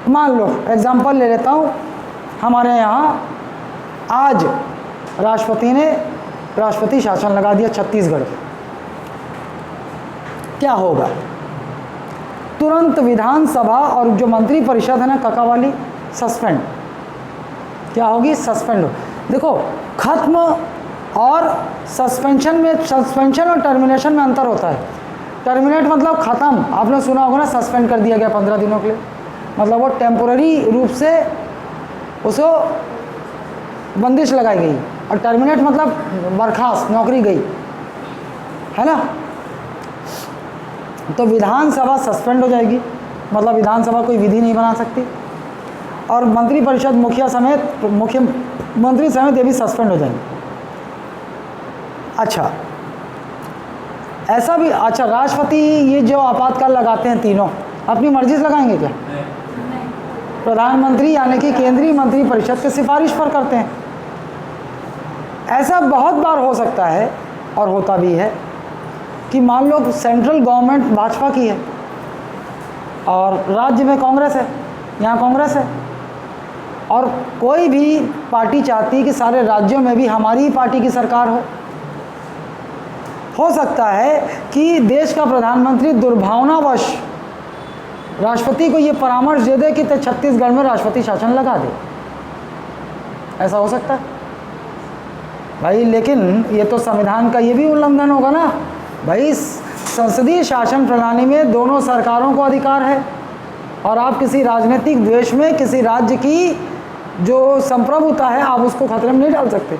मान लो एग्जाम्पल ले लेता हूँ, हमारे यहाँ आज राष्ट्रपति ने राष्ट्रपति शासन लगा दिया छत्तीसगढ़। क्या होगा? तुरंत विधानसभा और जो मंत्री परिषद है ना कका वाली, सस्पेंड। क्या होगी? सस्पेंड। देखो, खत्म और सस्पेंशन में, सस्पेंशन और टर्मिनेशन में अंतर होता है। टर्मिनेट मतलब ख़त्म, आपने सुना होगा ना, सस्पेंड कर दिया गया 15 दिनों के लिए, मतलब वो टेम्पोररी रूप से उसको बंदिश लगाई गई। और टर्मिनेट मतलब बर्खास्त, नौकरी गई, है ना। तो विधानसभा सस्पेंड हो जाएगी, मतलब विधानसभा कोई विधि नहीं बना सकती, और मंत्री परिषद, मुख्यमंत्री समेत ये भी सस्पेंड हो जाएंगे। अच्छा, ऐसा भी, अच्छा, राष्ट्रपति ये जो आपातकाल लगाते हैं तीनों अपनी मर्जी से लगाएंगे क्या? प्रधानमंत्री यानी कि केंद्रीय मंत्री परिषद की सिफारिश पर करते हैं। ऐसा बहुत बार हो सकता है और होता भी है कि मान लो सेंट्रल गवर्नमेंट भाजपा की है और राज्य में कांग्रेस है, यहाँ कांग्रेस है, और कोई भी पार्टी चाहती है कि सारे राज्यों में भी हमारी ही पार्टी की सरकार हो सकता है कि देश का प्रधानमंत्री दुर्भावनावश राष्ट्रपति को ये परामर्श दे दे कि छत्तीसगढ़ में राष्ट्रपति शासन लगा दे। ऐसा हो सकता है भाई, लेकिन ये तो संविधान का ये भी उल्लंघन होगा ना भाई। संसदीय शासन प्रणाली में दोनों सरकारों को अधिकार है, और आप किसी राजनीतिक द्वेष में किसी राज्य की जो संप्रभुता है आप उसको खतरे में नहीं डाल सकते।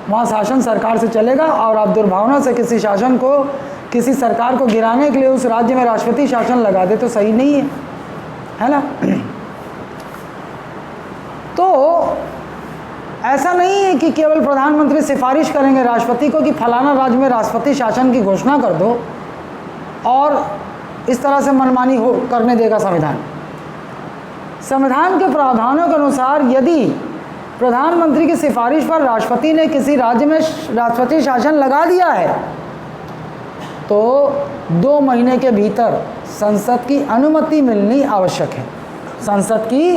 वहाँ शासन सरकार से चलेगा, और आप दुर्भावना से किसी शासन को, किसी सरकार को गिराने के लिए उस राज्य में राष्ट्रपति शासन लगा दे तो सही नहीं है ना। तो ऐसा नहीं है कि केवल प्रधानमंत्री सिफारिश करेंगे राष्ट्रपति को कि फलाना राज्य में राष्ट्रपति शासन की घोषणा कर दो, और इस तरह से मनमानी हो करने देगा संविधान। संविधान के प्रावधानों के अनुसार यदि प्रधानमंत्री की सिफारिश पर राष्ट्रपति ने किसी राज्य में राष्ट्रपति शासन लगा दिया है तो 2 महीने के भीतर संसद की अनुमति मिलनी आवश्यक है। संसद की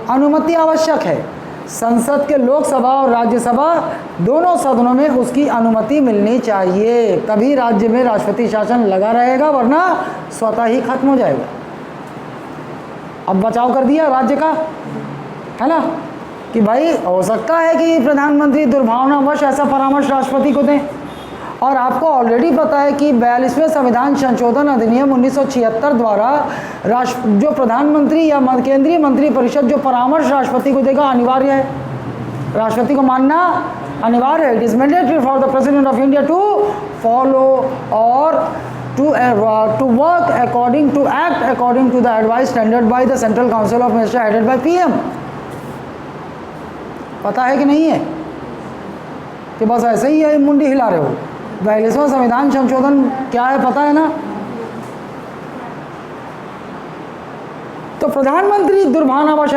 अनुमति आवश्यक है। संसद के लोकसभा और राज्यसभा दोनों सदनों में उसकी अनुमति मिलनी चाहिए, तभी राज्य में राष्ट्रपति शासन लगा रहेगा, वरना स्वतः ही खत्म हो जाएगा। अब बचाव कर दिया राज्य का, है ना, कि भाई हो सकता है कि प्रधानमंत्री दुर्भावनावश ऐसा परामर्श राष्ट्रपति को दें। और आपको ऑलरेडी पता है कि 42वें संविधान संशोधन अधिनियम 1976 द्वारा जो प्रधानमंत्री या केंद्रीय मंत्रिपरिषद जो परामर्श राष्ट्रपति को देगा अनिवार्य है, राष्ट्रपति को मानना अनिवार्य है। It is mandatory for the president of India to follow और to work according to act according to the advice tendered by the Central Council of Ministers headed by PM। पता है कि नहीं है कि बस ऐसे ही है मुंडी हिला रहे हो। 42वां संविधान संशोधन क्या है पता है ना। तो प्रधानमंत्री दुर्भावनावश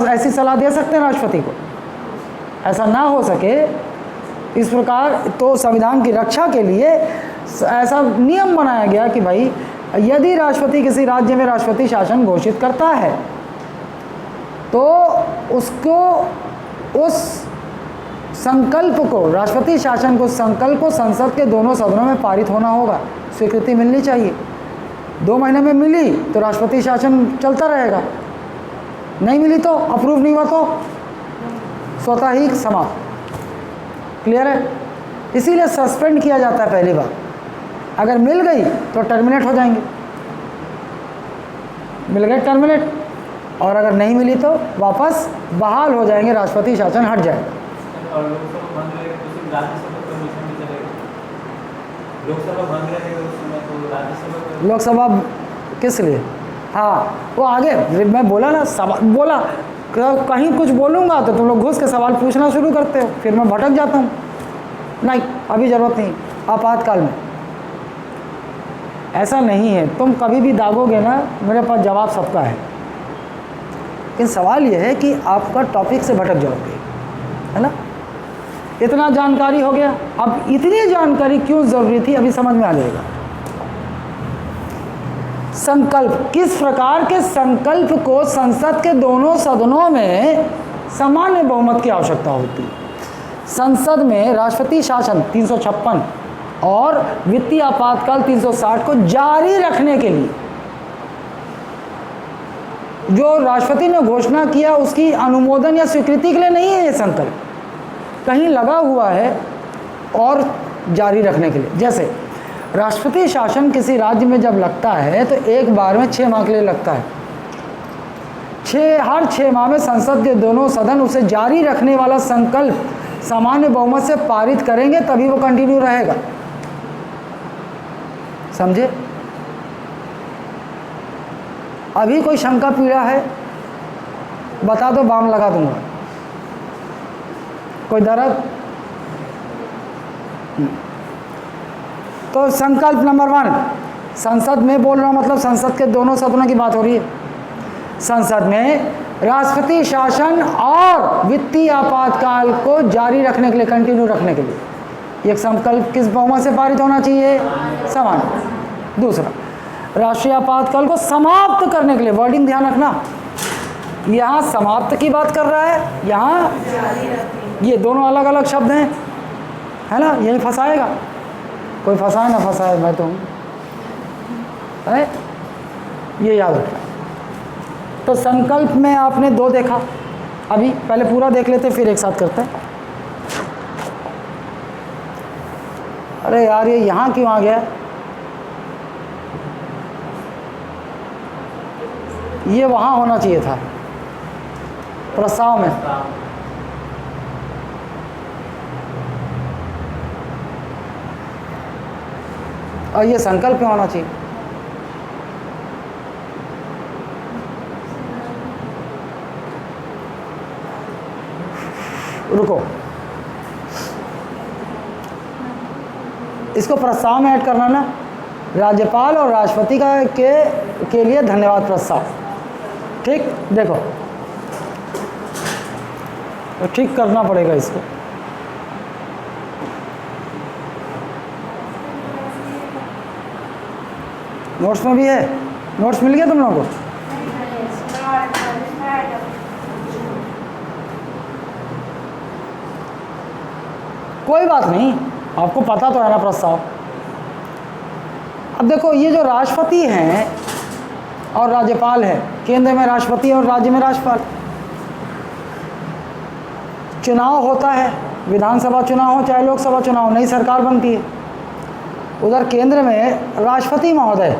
ऐसी सलाह दे सकते हैं राष्ट्रपति को, ऐसा ना हो सके इस प्रकार। तो संविधान की रक्षा के लिए ऐसा नियम बनाया गया कि भाई यदि राष्ट्रपति किसी राज्य में राष्ट्रपति शासन घोषित करता है तो उसको उस संकल्प को, राष्ट्रपति शासन को संकल्प को संसद के दोनों सदनों में पारित होना होगा, स्वीकृति मिलनी चाहिए। 2 महीने में मिली तो राष्ट्रपति शासन चलता रहेगा, नहीं मिली तो अप्रूव नहीं हुआ तो स्वतः ही समाप्त। क्लियर है? इसीलिए सस्पेंड किया जाता है पहली बार, अगर मिल गई तो टर्मिनेट हो जाएंगे, मिल गए टर्मिनेट, और अगर नहीं मिली तो वापस बहाल हो जाएंगे, राष्ट्रपति शासन हट जाएगा। और लोकसभा बंद रहेगा तो सिर्फ राज्यसभा परमिशन भी चलेगा। लोकसभा बंद रहेगा उस समय तो राज्यसभा, लोकसभा किस लिए? हाँ वो आगे मैं बोला ना, सवाल बोला कहीं कुछ बोलूँगा तो तुम लोग घुस के सवाल पूछना शुरू करते हो, फिर मैं भटक जाता हूँ। नहीं, अभी ज़रूरत नहीं, आपातकाल में ऐसा नहीं है। तुम कभी भी दागोगे ना, मेरे पास जवाब सबका है, लेकिन सवाल यह है कि आपका टॉपिक से भटक जाओगे, है ना। इतना जानकारी हो गया, अब इतनी जानकारी क्यों ज़रूरी थी अभी समझ में आ जाएगा। संकल्प, किस प्रकार के संकल्प को संसद के दोनों सदनों में सामान्य बहुमत की आवश्यकता होती है। संसद में राष्ट्रपति शासन 356 और वित्तीय आपातकाल 360 को जारी रखने के लिए जो राष्ट्रपति ने घोषणा किया उसकी अनुमोदन या स्वीकृति के लिए नहीं है ये संकल्प, कहीं लगा हुआ है और जारी रखने के लिए। जैसे राष्ट्रपति शासन किसी राज्य में जब लगता है तो एक बार में 6 माह के लिए लगता है। हर 6 माह में संसद के दोनों सदन उसे जारी रखने वाला संकल्प सामान्य बहुमत से पारित करेंगे, तभी वो कंटिन्यू रहेगा। समझे? अभी कोई शंका पीड़ा है बता दो, बाम लगा दूंगा। कोई दर्द? तो संकल्प नंबर 1, संसद में बोल रहा हूँ, मतलब संसद के दोनों सदनों की बात हो रही है। संसद में राष्ट्रपति शासन और वित्तीय आपातकाल को जारी रखने के लिए, कंटिन्यू रखने के लिए एक संकल्प किस बहुमत से पारित होना चाहिए? समान। दूसरा, राष्ट्रीय आपातकाल को समाप्त करने के लिए, वर्डिंग ध्यान रखना, यहाँ समाप्त की बात कर रहा है, यहाँ ये दोनों अलग अलग शब्द हैं, है ना। यही फंसाएगा, कोई फंसाए ना फंसाए, मैं तो हूँ, है, ये याद रखना। तो संकल्प में आपने 2 देखा, अभी पहले पूरा देख लेते फिर एक साथ करते हैं। अरे यार ये यहाँ क्यों आ गया? ये वहाँ होना चाहिए था प्रस्ताव में। और ये संकल्प में होना चाहिए। रुको, इसको प्रस्ताव में ऐड करना ना, राज्यपाल और राष्ट्रपति का के लिए धन्यवाद प्रस्ताव। ठीक, देखो तो ठीक करना पड़ेगा इसको। नोट्स में भी है, नोट्स मिल गया तुम लोगों को? कोई बात नहीं, आपको पता तो है ना प्रस्ताव। अब देखो, ये जो राष्ट्रपति हैं और राज्यपाल है, केंद्र में राष्ट्रपति और राज्य में राज्यपाल, चुनाव होता है, विधानसभा चुनाव हो चाहे लोकसभा चुनाव हो, नई सरकार बनती है। उधर केंद्र में राष्ट्रपति महोदय,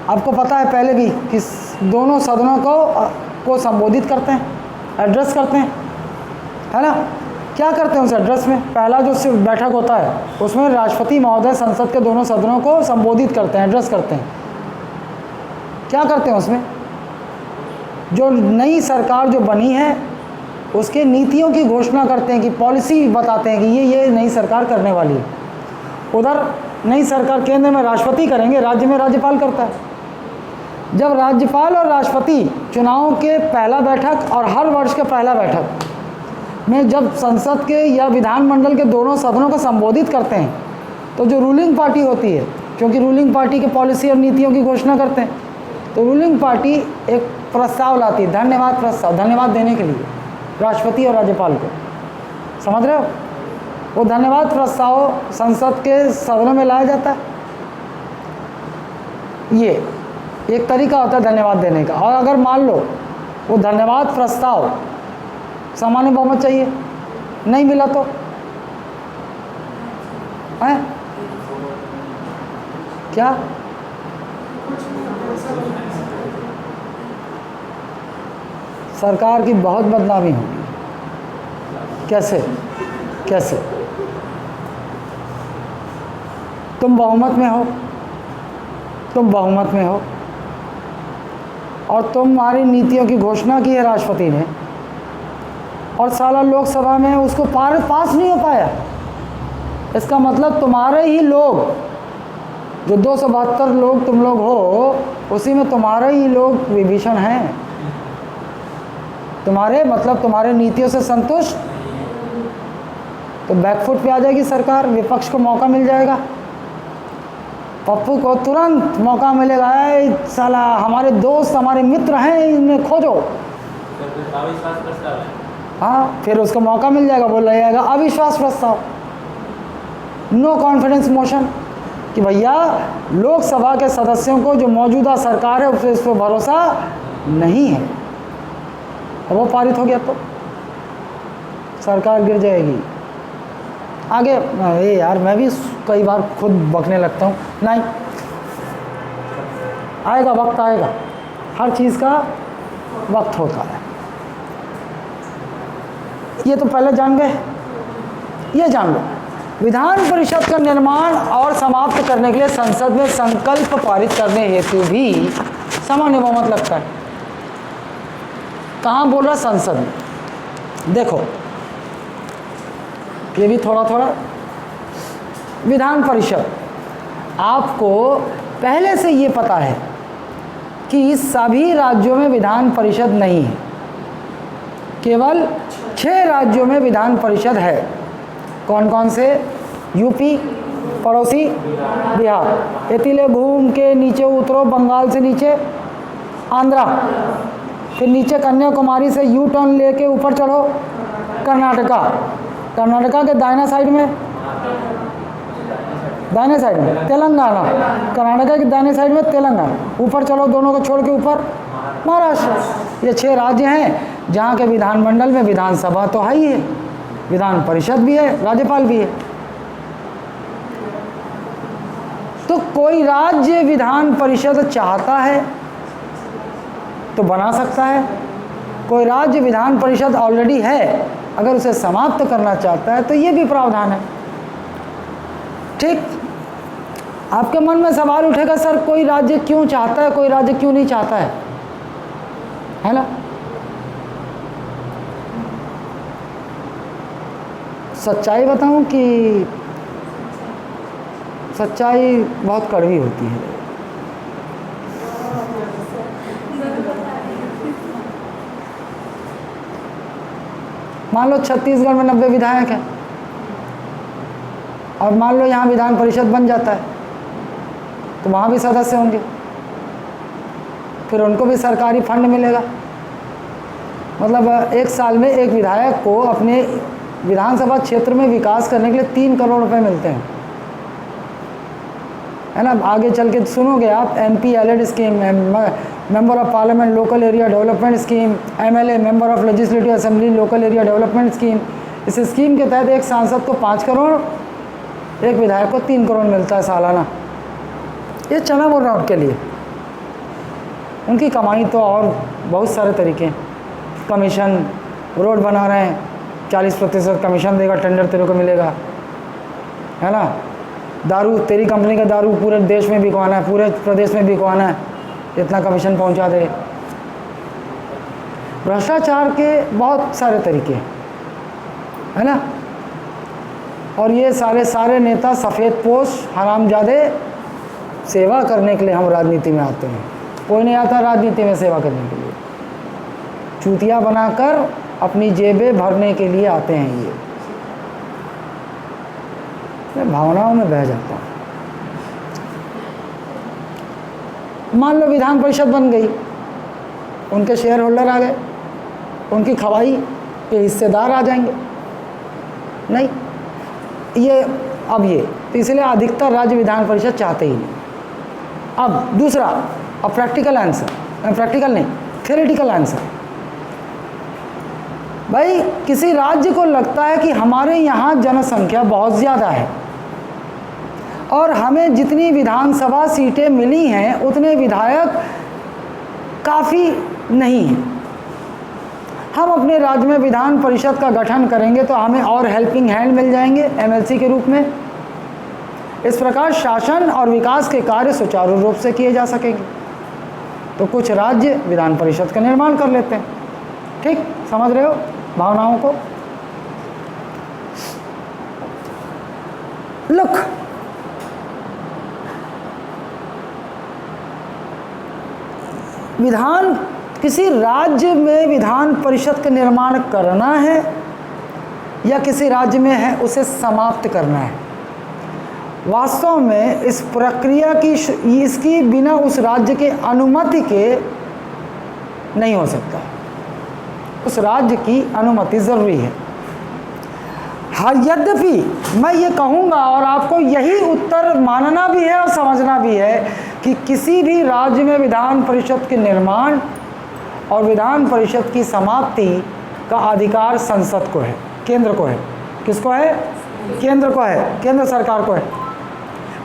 आपको पता है पहले भी कि दोनों सदनों को संबोधित करते हैं, एड्रेस करते हैं, है ना। क्या करते हैं उस एड्रेस में? पहला जो बैठक होता है उसमें राष्ट्रपति महोदय संसद के दोनों सदनों को संबोधित करते हैं, एड्रेस करते हैं। क्या करते हैं उसमें? जो नई सरकार जो बनी है उसके नीतियों की घोषणा करते हैं, कि पॉलिसी बताते हैं कि ये नई सरकार करने वाली है। उधर नई सरकार केंद्र में राष्ट्रपति करेंगे, राज्य में राज्यपाल करता है। जब राज्यपाल और राष्ट्रपति चुनाव के पहला बैठक और हर वर्ष के पहला बैठक में जब संसद के या विधानमंडल के दोनों सदनों को संबोधित करते हैं, तो जो रूलिंग पार्टी होती है, क्योंकि रूलिंग पार्टी के पॉलिसी और नीतियों की घोषणा करते हैं, तो रूलिंग पार्टी एक प्रस्ताव लाती है, धन्यवाद प्रस्ताव, धन्यवाद देने के लिए राष्ट्रपति और राज्यपाल को। समझ रहे हो? वो धन्यवाद प्रस्ताव संसद के सदनों में लाया जाता है। ये एक तरीका होता है धन्यवाद देने का। और अगर मान लो वो धन्यवाद प्रस्ताव सामान्य बहुमत चाहिए, नहीं मिला तो है क्या? सरकार की बहुत बदनामी होगी। कैसे? कैसे? तुम बहुमत में हो, तुम बहुमत में हो और तुम्हारी नीतियों की घोषणा की है राष्ट्रपति ने, और साला लोकसभा में उसको पास नहीं हो पाया। इसका मतलब तुम्हारे ही लोग, जो 272 लोग तुम लोग हो, उसी में तुम्हारे ही लोग विभीषण हैं। तुम्हारे मतलब तुम्हारे नीतियों से संतुष्ट, तो बैकफुट पे आ जाएगी सरकार, विपक्ष को मौका मिल जाएगा, पप्पू को तुरंत मौका मिलेगा, साला हमारे दोस्त हमारे मित्र हैं, इनमें खोजो। अविश्वास प्रस्ताव है। हाँ, फिर उसको मौका मिल जाएगा, बोला जाएगा अविश्वास प्रस्ताव, नो कॉन्फिडेंस मोशन, कि भैया लोकसभा के सदस्यों को जो मौजूदा सरकार है उस पर भरोसा नहीं है। और वो पारित हो गया तो सरकार गिर जाएगी। आगे ये यार मैं भी कई बार खुद बकने लगता हूँ। नहीं, आएगा वक्त, आएगा, हर चीज़ का वक्त होता है। ये तो पहले जान गए, ये जान लो, विधान परिषद का निर्माण और समाप्त करने के लिए संसद में संकल्प पारित करने हेतु भी सामान्य बहुमत लगता है। कहाँ बोल रहा? संसद में। देखो ये भी थोड़ा थोड़ा, विधान परिषद, आपको पहले से ये पता है कि सभी राज्यों में विधान परिषद नहीं है, केवल 6 राज्यों में विधान परिषद है। कौन कौन से? यूपी, पड़ोसी बिहार, एतिले घूम के नीचे उतरो, बंगाल से नीचे आंध्रा, फिर नीचे कन्याकुमारी से यू टर्न लेके ऊपर चढ़ो कर्नाटका, कर्नाटका के दाहिना साइड में, दाहिने साइड में तेलंगाना, कर्नाटका के दाहिने साइड में तेलंगाना, ऊपर चलो दोनों को छोड़ के ऊपर महाराष्ट्र। ये 6 राज्य हैं जहाँ के विधानमंडल में विधानसभा तो है ही है, विधान परिषद भी है, राज्यपाल भी है। तो कोई राज्य विधान परिषद चाहता है तो बना सकता है, कोई राज्य विधान परिषद ऑलरेडी है, अगर उसे समाप्त करना चाहता है तो ये भी प्रावधान है। ठीक, आपके मन में सवाल उठेगा, सर कोई राज्य क्यों चाहता है, कोई राज्य क्यों नहीं चाहता है ना? सच्चाई बताऊं कि सच्चाई बहुत कड़वी होती है। मान लो छत्तीसगढ़ में 90 विधायक हैं और मान लो यहाँ विधान परिषद बन जाता है, तो वहाँ भी सदस्य होंगे, फिर उनको भी सरकारी फंड मिलेगा। मतलब एक साल में एक विधायक को अपने विधानसभा क्षेत्र में विकास करने के लिए 3 करोड़ रुपए मिलते हैं, है ना। आगे चल के सुनोगे आप, MP-LED scheme, member of parliament local area development scheme, MLA member of legislative assembly local area development scheme. इस स्कीम के तहत एक सांसद को 5 करोड़, एक विधायक को 3 करोड़ मिलता है सालाना। ये चना बोल रहा हूँ उनके लिए, उनकी कमाई तो और बहुत सारे तरीके, कमीशन, रोड बना रहे हैं 40% कमीशन देगा, टेंडर तेरे को मिलेगा, है ना। दारू, तेरी कंपनी का दारू पूरे देश में बिकवाना है, पूरे प्रदेश में बिकवाना है, इतना कमीशन पहुंचा दे। भ्रष्टाचार के बहुत सारे तरीके, है ना। और ये सारे नेता सफ़ेदपोश हरामजादे सेवा करने के लिए हम राजनीति में आते हैं। कोई नहीं आता राजनीति में सेवा करने के लिए, चूतिया बनाकर अपनी जेबें भरने के लिए आते हैं। ये मैं भावनाओं में बह जाता हूँ। मान लो विधान परिषद बन गई, उनके शेयर होल्डर आ गए, उनकी खवाई के हिस्सेदार आ जाएंगे। नहीं, ये अब ये तो इसलिए अधिकतर राज्य विधान परिषद चाहते ही नहीं। अब दूसरा, अब प्रैक्टिकल आंसर, प्रैक्टिकल नहीं, थ्योरेटिकल आंसर। भाई किसी राज्य को लगता है कि हमारे यहाँ जनसंख्या बहुत ज़्यादा है और हमें जितनी विधानसभा सीटें मिली हैं उतने विधायक काफ़ी नहीं हैं, हम अपने राज्य में विधान परिषद का गठन करेंगे तो हमें और हेल्पिंग हैंड मिल जाएंगे MLC के रूप में। इस प्रकार शासन और विकास के कार्य सुचारू रूप से किए जा सकेंगे। तो कुछ राज्य विधान परिषद का निर्माण कर लेते हैं। ठीक, समझ रहे हो भावनाओं को। लुक, किसी राज्य में विधान परिषद का निर्माण करना है या किसी राज्य में है उसे समाप्त करना है, वास्तव में इस प्रक्रिया की इसकी बिना उस राज्य के अनुमति के नहीं हो सकता। उस राज्य की अनुमति ज़रूरी है। हर यद्यपि मैं ये कहूँगा और आपको यही उत्तर मानना भी है और समझना भी है कि किसी भी राज्य में विधान परिषद के निर्माण और विधान परिषद की समाप्ति का अधिकार संसद को है, केंद्र को है। किसको है? केंद्र को है, केंद्र सरकार को है।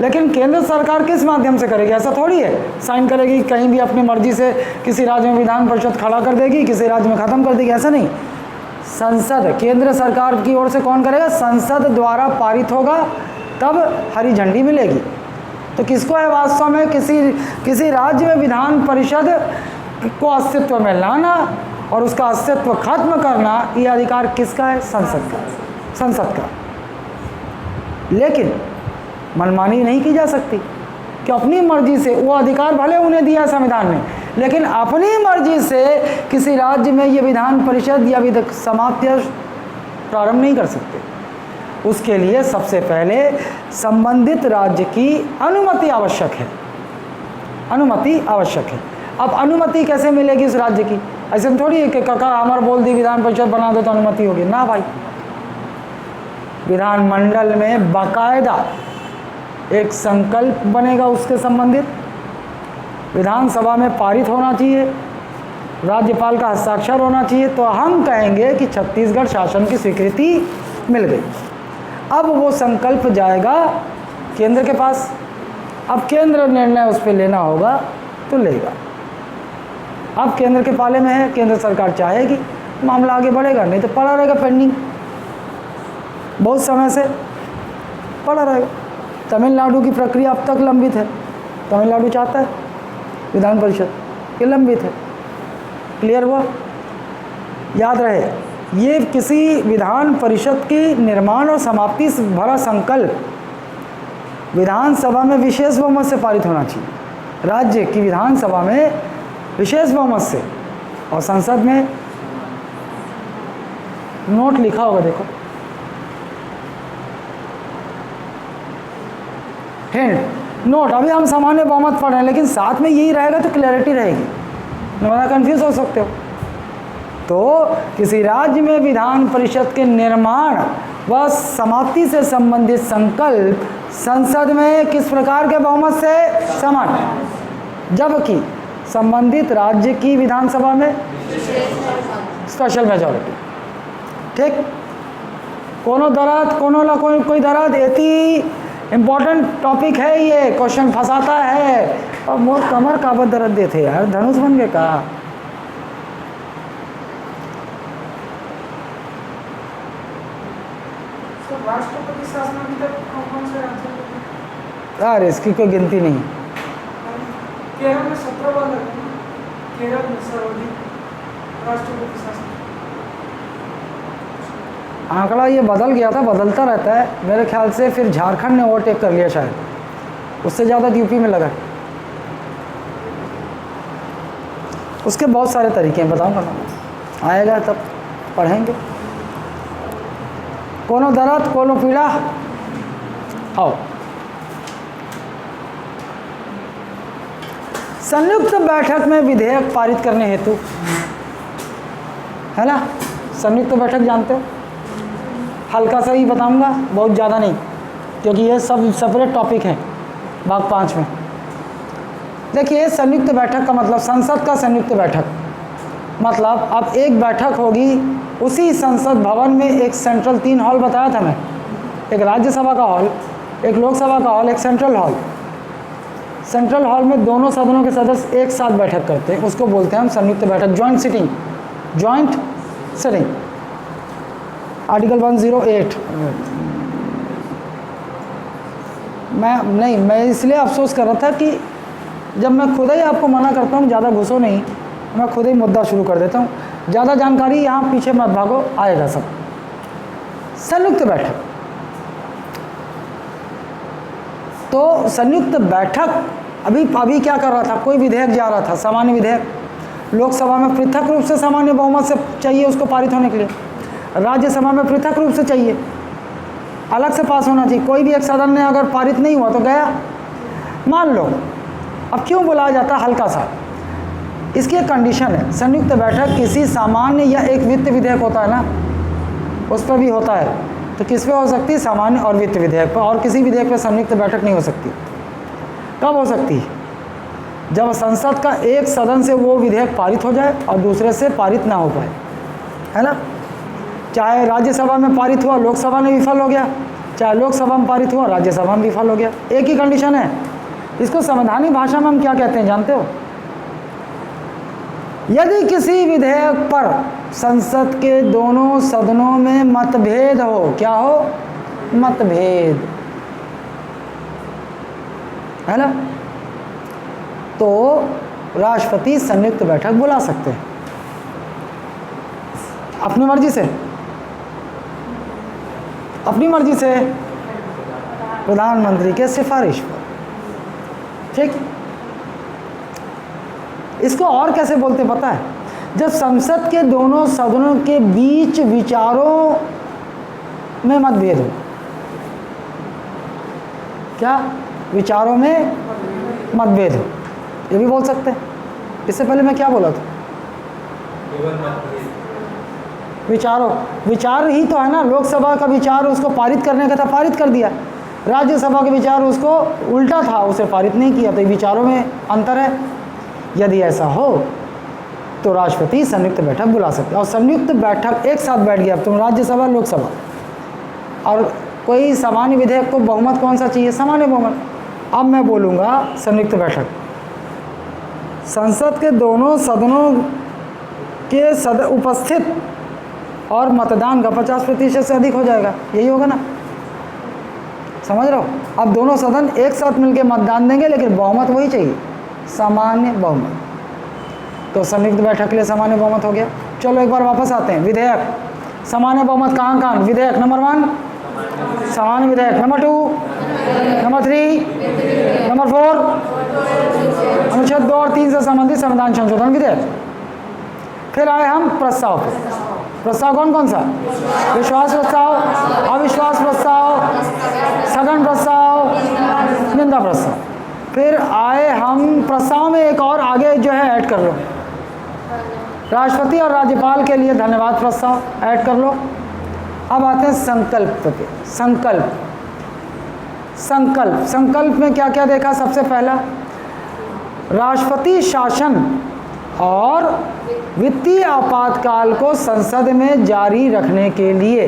लेकिन केंद्र सरकार किस माध्यम से करेगी? ऐसा थोड़ी है साइन करेगी कहीं भी अपनी मर्जी से किसी राज्य में विधान परिषद खड़ा कर देगी, किसी राज्य में ख़त्म कर देगी, ऐसा नहीं। संसद, केंद्र सरकार की ओर से कौन करेगा? संसद द्वारा पारित होगा, तब हरी झंडी मिलेगी। तो किसको है वास्तव में किसी राज्य में विधान परिषद को अस्तित्व में लाना और उसका अस्तित्व खत्म करना, ये अधिकार किसका है? संसद का, संसद का। लेकिन मनमानी नहीं की जा सकती कि अपनी मर्जी से वो अधिकार भले उन्हें दिया संविधान ने, लेकिन अपनी मर्जी से किसी राज्य में ये विधान परिषद या समाप्ति प्रारंभ नहीं कर सकते। उसके लिए सबसे पहले संबंधित राज्य की अनुमति आवश्यक है, अनुमति आवश्यक है। अब अनुमति कैसे मिलेगी उस राज्य की? ऐसे थोड़ी है कि काका अमर बोल दी विधान परिषद बना दो तो अनुमति होगी, ना भाई। विधानमंडल में बाकायदा एक संकल्प बनेगा उसके संबंधित, विधानसभा में पारित होना चाहिए, राज्यपाल का हस्ताक्षर होना चाहिए, तो हम कहेंगे कि छत्तीसगढ़ शासन की स्वीकृति मिल गई। अब वो संकल्प जाएगा केंद्र के पास। अब केंद्र निर्णय उस पर लेना होगा तो लेगा। अब केंद्र के पाले में है, केंद्र सरकार चाहेगी मामला आगे बढ़ेगा, नहीं तो पड़ा रहेगा पेंडिंग, बहुत समय से पड़ा रहेगा। तमिलनाडु की प्रक्रिया अब तक लंबित है, तमिलनाडु चाहता है विधान परिषद, ये लंबित है। क्लियर हुआ? याद रहे, ये किसी विधान परिषद की निर्माण और समाप्ति से भरा संकल्प विधानसभा में विशेष बहुमत से पारित होना चाहिए, राज्य की विधानसभा में विशेष बहुमत से, और संसद में नोट लिखा होगा, देखो हिंट नोट। अभी हम सामान्य बहुमत पढ़ रहे हैं, लेकिन साथ में यही रहेगा तो क्लैरिटी रहेगी, वरना कंफ्यूज हो सकते हो। तो किसी राज्य में विधान परिषद के निर्माण व समाप्ति से संबंधित संकल्प संसद में किस प्रकार के बहुमत से सम्मत, जबकि संबंधित राज्य की विधानसभा में स्पेशल मेजॉरिटी। ठीक, कोनो दराद कोनो ला कोई दराद एती इम्पोर्टेंट टॉपिक है ये, क्वेश्चन फंसाता है। और मोर कमर काबत दर्द देते यार, धनुष बन गए कहा। राष्ट्रपति शासन अभी तक कौन से राज्य? यार इसकी कोई गिनती नहीं। केरल में 17 बार लगे, केरल में सर्वाधिक राष्ट्रपति शासन। आंकड़ा ये बदल गया था, बदलता रहता है। मेरे ख्याल से फिर झारखंड ने ओवरटेक कर लिया शायद, उससे ज़्यादा यूपी में लगा। उसके बहुत सारे तरीके हैं, बताऊंगा ना, आएगा तब पढ़ेंगे। कोनो दर्द कोनो पीड़ा। आओ, संयुक्त बैठक में विधेयक पारित करने हेतु, है ना, संयुक्त बैठक जानते हो, हल्का सा ही बताऊंगा, बहुत ज़्यादा नहीं, क्योंकि ये सब सेपरेट टॉपिक हैं भाग 5 में। देखिए, संयुक्त बैठक का मतलब, संसद का संयुक्त बैठक मतलब, अब एक बैठक होगी उसी संसद भवन में, एक सेंट्रल 3 हॉल बताया था मैं, एक राज्यसभा का हॉल, एक लोकसभा का हॉल, एक सेंट्रल हॉल। सेंट्रल हॉल में दोनों सदनों के सदस्य एक साथ बैठक करते हैं, उसको बोलते हैं हम संयुक्त बैठक, joint sitting, joint sitting, article 108। मैं इसलिए अफसोस कर रहा था कि जब मैं खुद ही आपको मना करता हूँ ज़्यादा घुसो नहीं, मैं खुद ही मुद्दा शुरू कर देता हूँ, ज़्यादा जानकारी यहाँ पीछे मत भागो, आएगा सब। संयुक्त बैठक, तो संयुक्त बैठक अभी क्या कर रहा था, कोई विधेयक जा रहा था, सामान्य विधेयक, लोकसभा में पृथक रूप से सामान्य बहुमत से चाहिए उसको पारित होने के लिए, राज्यसभा में पृथक रूप से चाहिए, अलग से पास होना चाहिए। कोई भी एक सदन ने अगर पारित नहीं हुआ तो गया, मान लो। अब क्यों बुलाया जाता है हल्का सा, इसकी एक कंडीशन है, संयुक्त बैठक किसी सामान्य या एक वित्त विधेयक होता है ना, उस पर भी होता है, तो किस पे हो सकती है, सामान्य और वित्त विधेयक पर, और किसी विधेयक पर संयुक्त बैठक नहीं हो सकती। कब हो सकती है, जब संसद का एक सदन से वो विधेयक पारित हो जाए और दूसरे से पारित ना हो पाए, है ना। चाहे राज्यसभा में पारित हुआ, लोकसभा में विफल हो गया, चाहे लोकसभा में पारित हुआ, राज्यसभा में विफल हो गया, एक ही कंडीशन है। इसको संवैधानिक भाषा में हम क्या कहते हैं जानते हो, यदि किसी विधेयक पर संसद के दोनों सदनों में मतभेद हो, क्या हो, मतभेद, है ना, तो राष्ट्रपति संयुक्त बैठक बुला सकते हैं अपनी मर्जी से, अपनी मर्जी से, प्रधानमंत्री के सिफारिश पर। ठीक, इसको और कैसे बोलते पता है, जब संसद के दोनों सदनों के बीच विचारों में मतभेद हो, क्या, विचारों में मतभेद हो, ये भी बोल सकते हैं। इससे पहले मैं क्या बोला था, विचार ही तो है ना, लोकसभा का विचार उसको पारित करने का था, पारित कर दिया, राज्यसभा का विचार उसको उल्टा था, उसे पारित नहीं किया, तो विचारों में अंतर है। यदि ऐसा हो तो राष्ट्रपति संयुक्त बैठक बुला सकते हैं, और संयुक्त बैठक एक साथ बैठ गया, अब तुम राज्यसभा लोकसभा, और कोई सामान्य विधेयक को बहुमत कौन सा चाहिए, सामान्य बहुमत। अब मैं बोलूँगा संयुक्त बैठक, संसद के दोनों सदनों के उपस्थित और मतदान का 50% से अधिक हो जाएगा, यही होगा ना, समझ रहे हो। अब दोनों सदन एक साथ मिलकर मतदान देंगे, लेकिन बहुमत वही चाहिए, सामान्य बहुमत। तो संयुक्त बैठक के लिए सामान्य बहुमत हो गया। चलो एक बार वापस आते हैं, विधेयक, सामान्य बहुमत कहाँ, विधेयक नंबर 1 सामान्य विधेयक, नंबर 2, नंबर 3, नंबर 4 अनुच्छेद 2 और 3 से संबंधित संविधान संशोधन विधेयक। फिर आए हम प्रस्ताव पे। प्रस्ताव कौन सा, विश्वास प्रस्ताव, अविश्वास प्रस्ताव, स्थगन प्रस्ताव, निंदा प्रस्ताव। फिर आए हम प्रस्ताव में एक और आगे जो है ऐड कर लो, राष्ट्रपति और राज्यपाल के लिए धन्यवाद प्रस्ताव ऐड कर लो। अब आते हैं संकल्प पे। संकल्प संकल्प संकल्प में क्या क्या देखा? सबसे पहला, राष्ट्रपति शासन और वित्तीय आपातकाल को संसद में जारी रखने के लिए,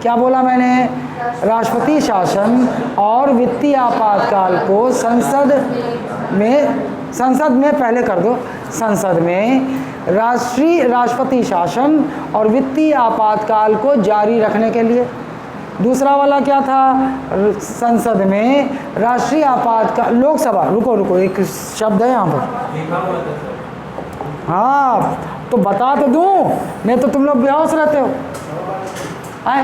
क्या बोला मैंने? राष्ट्रपति शासन और वित्तीय आपातकाल को संसद में पहले कर दो, संसद में राष्ट्रपति शासन और वित्तीय आपातकाल को जारी रखने के लिए। दूसरा वाला क्या था? संसद में राष्ट्रीय आपातकाल, लोकसभा, रुको एक शब्द है यहाँ पर, लिखा हुआ था सर। हाँ तो बता तो दूँ, नहीं तो तुम लोग बेहोश रहते हो। आए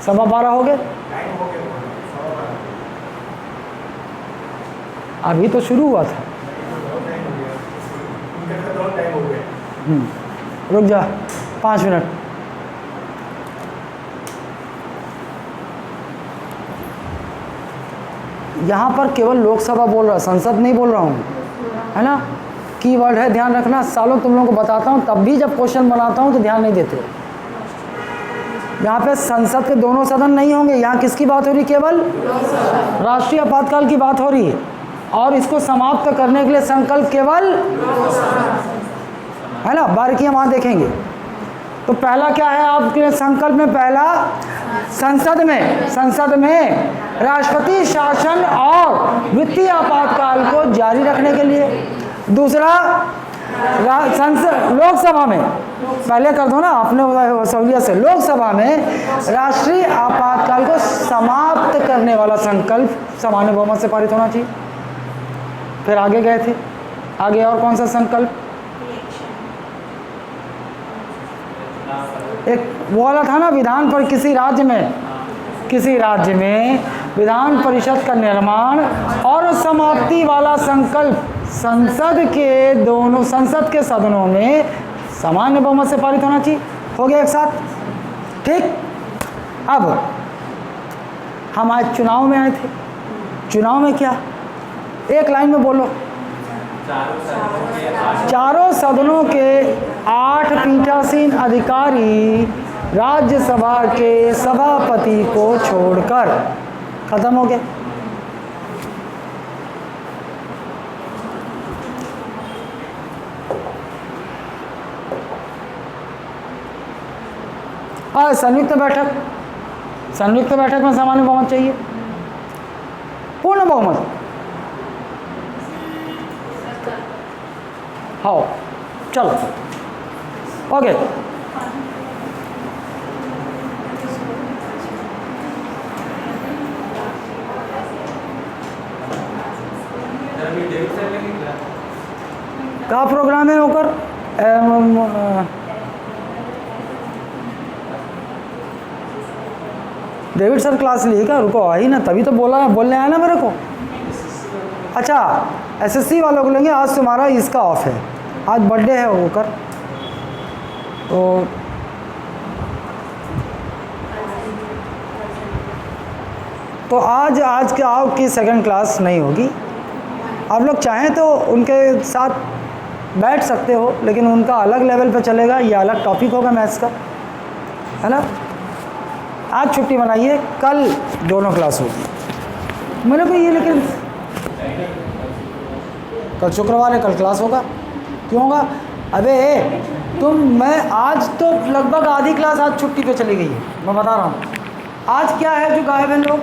12:15 हो गए, अभी तो शुरू हुआ था। रुक जा 5 मिनट। यहाँ पर केवल लोकसभा बोल रहा, संसद नहीं बोल रहा हूँ, है ना? कीवर्ड है, ध्यान रखना। सालों तुम लोगों को बताता हूँ, तब भी जब क्वेश्चन बनाता हूँ तो ध्यान नहीं देते हो। यहाँ पे संसद के दोनों सदन नहीं होंगे, यहाँ किसकी बात हो रही? केवल राष्ट्रीय आपातकाल की बात हो रही है। और इसको समाप्त करने के लिए संकल्प केवल, है ना? बारीकियां वहाँ देखेंगे। तो पहला क्या है आपके लिए संकल्प में? पहला, संसद में राष्ट्रपति शासन और वित्तीय आपातकाल को जारी रखने के लिए। दूसरा, लोकसभा में, पहले कर दो ना अपने सहूलियत से, लोकसभा में राष्ट्रीय आपातकाल को समाप्त करने वाला संकल्प सामान्य बहुमत से पारित होना चाहिए। फिर आगे गए थे, आगे और कौन सा संकल्प? एक वो वाला था ना, विधान पर किसी राज्य में विधान परिषद का निर्माण और समाप्ति वाला संकल्प संसद के सदनों में सामान्य बहुमत से पारित होना चाहिए। हो गया एक साथ, ठीक। अब हम आज चुनाव में आए थे। चुनाव में क्या? एक लाइन में बोलो। चारों सदनों के 8 पीठासीन अधिकारी राज्यसभा के सभापति को छोड़कर खत्म हो गए। संयुक्त बैठक में सामान्य बहुमत चाहिए, पूर्ण बहुमत। हाँ चलो, ओके। का प्रोग्राम है होकर डेविड सर क्लास ली क्या? रुको, आई ना, तभी तो बोलने आया ना मेरे को। अच्छा, एसएससी वालों को लेंगे। आज तुम्हारा इसका ऑफ है, आज बर्थडे है होकर, तो आज के आपकी सेकंड क्लास नहीं होगी। आप लोग चाहें तो उनके साथ बैठ सकते हो, लेकिन उनका अलग लेवल पे चलेगा, ये अलग टॉपिक होगा मैथ्स का, है ना? आज छुट्टी मनाइए, कल दोनों क्लास होगी। मैंने कहा ये, लेकिन कल शुक्रवार है, कल क्लास होगा। क्यों होगा? अबे मैं आज तो लगभग आधी क्लास आज छुट्टी पे चली गई है, मैं बता रहा हूँ। आज क्या है जो गायब है लोग?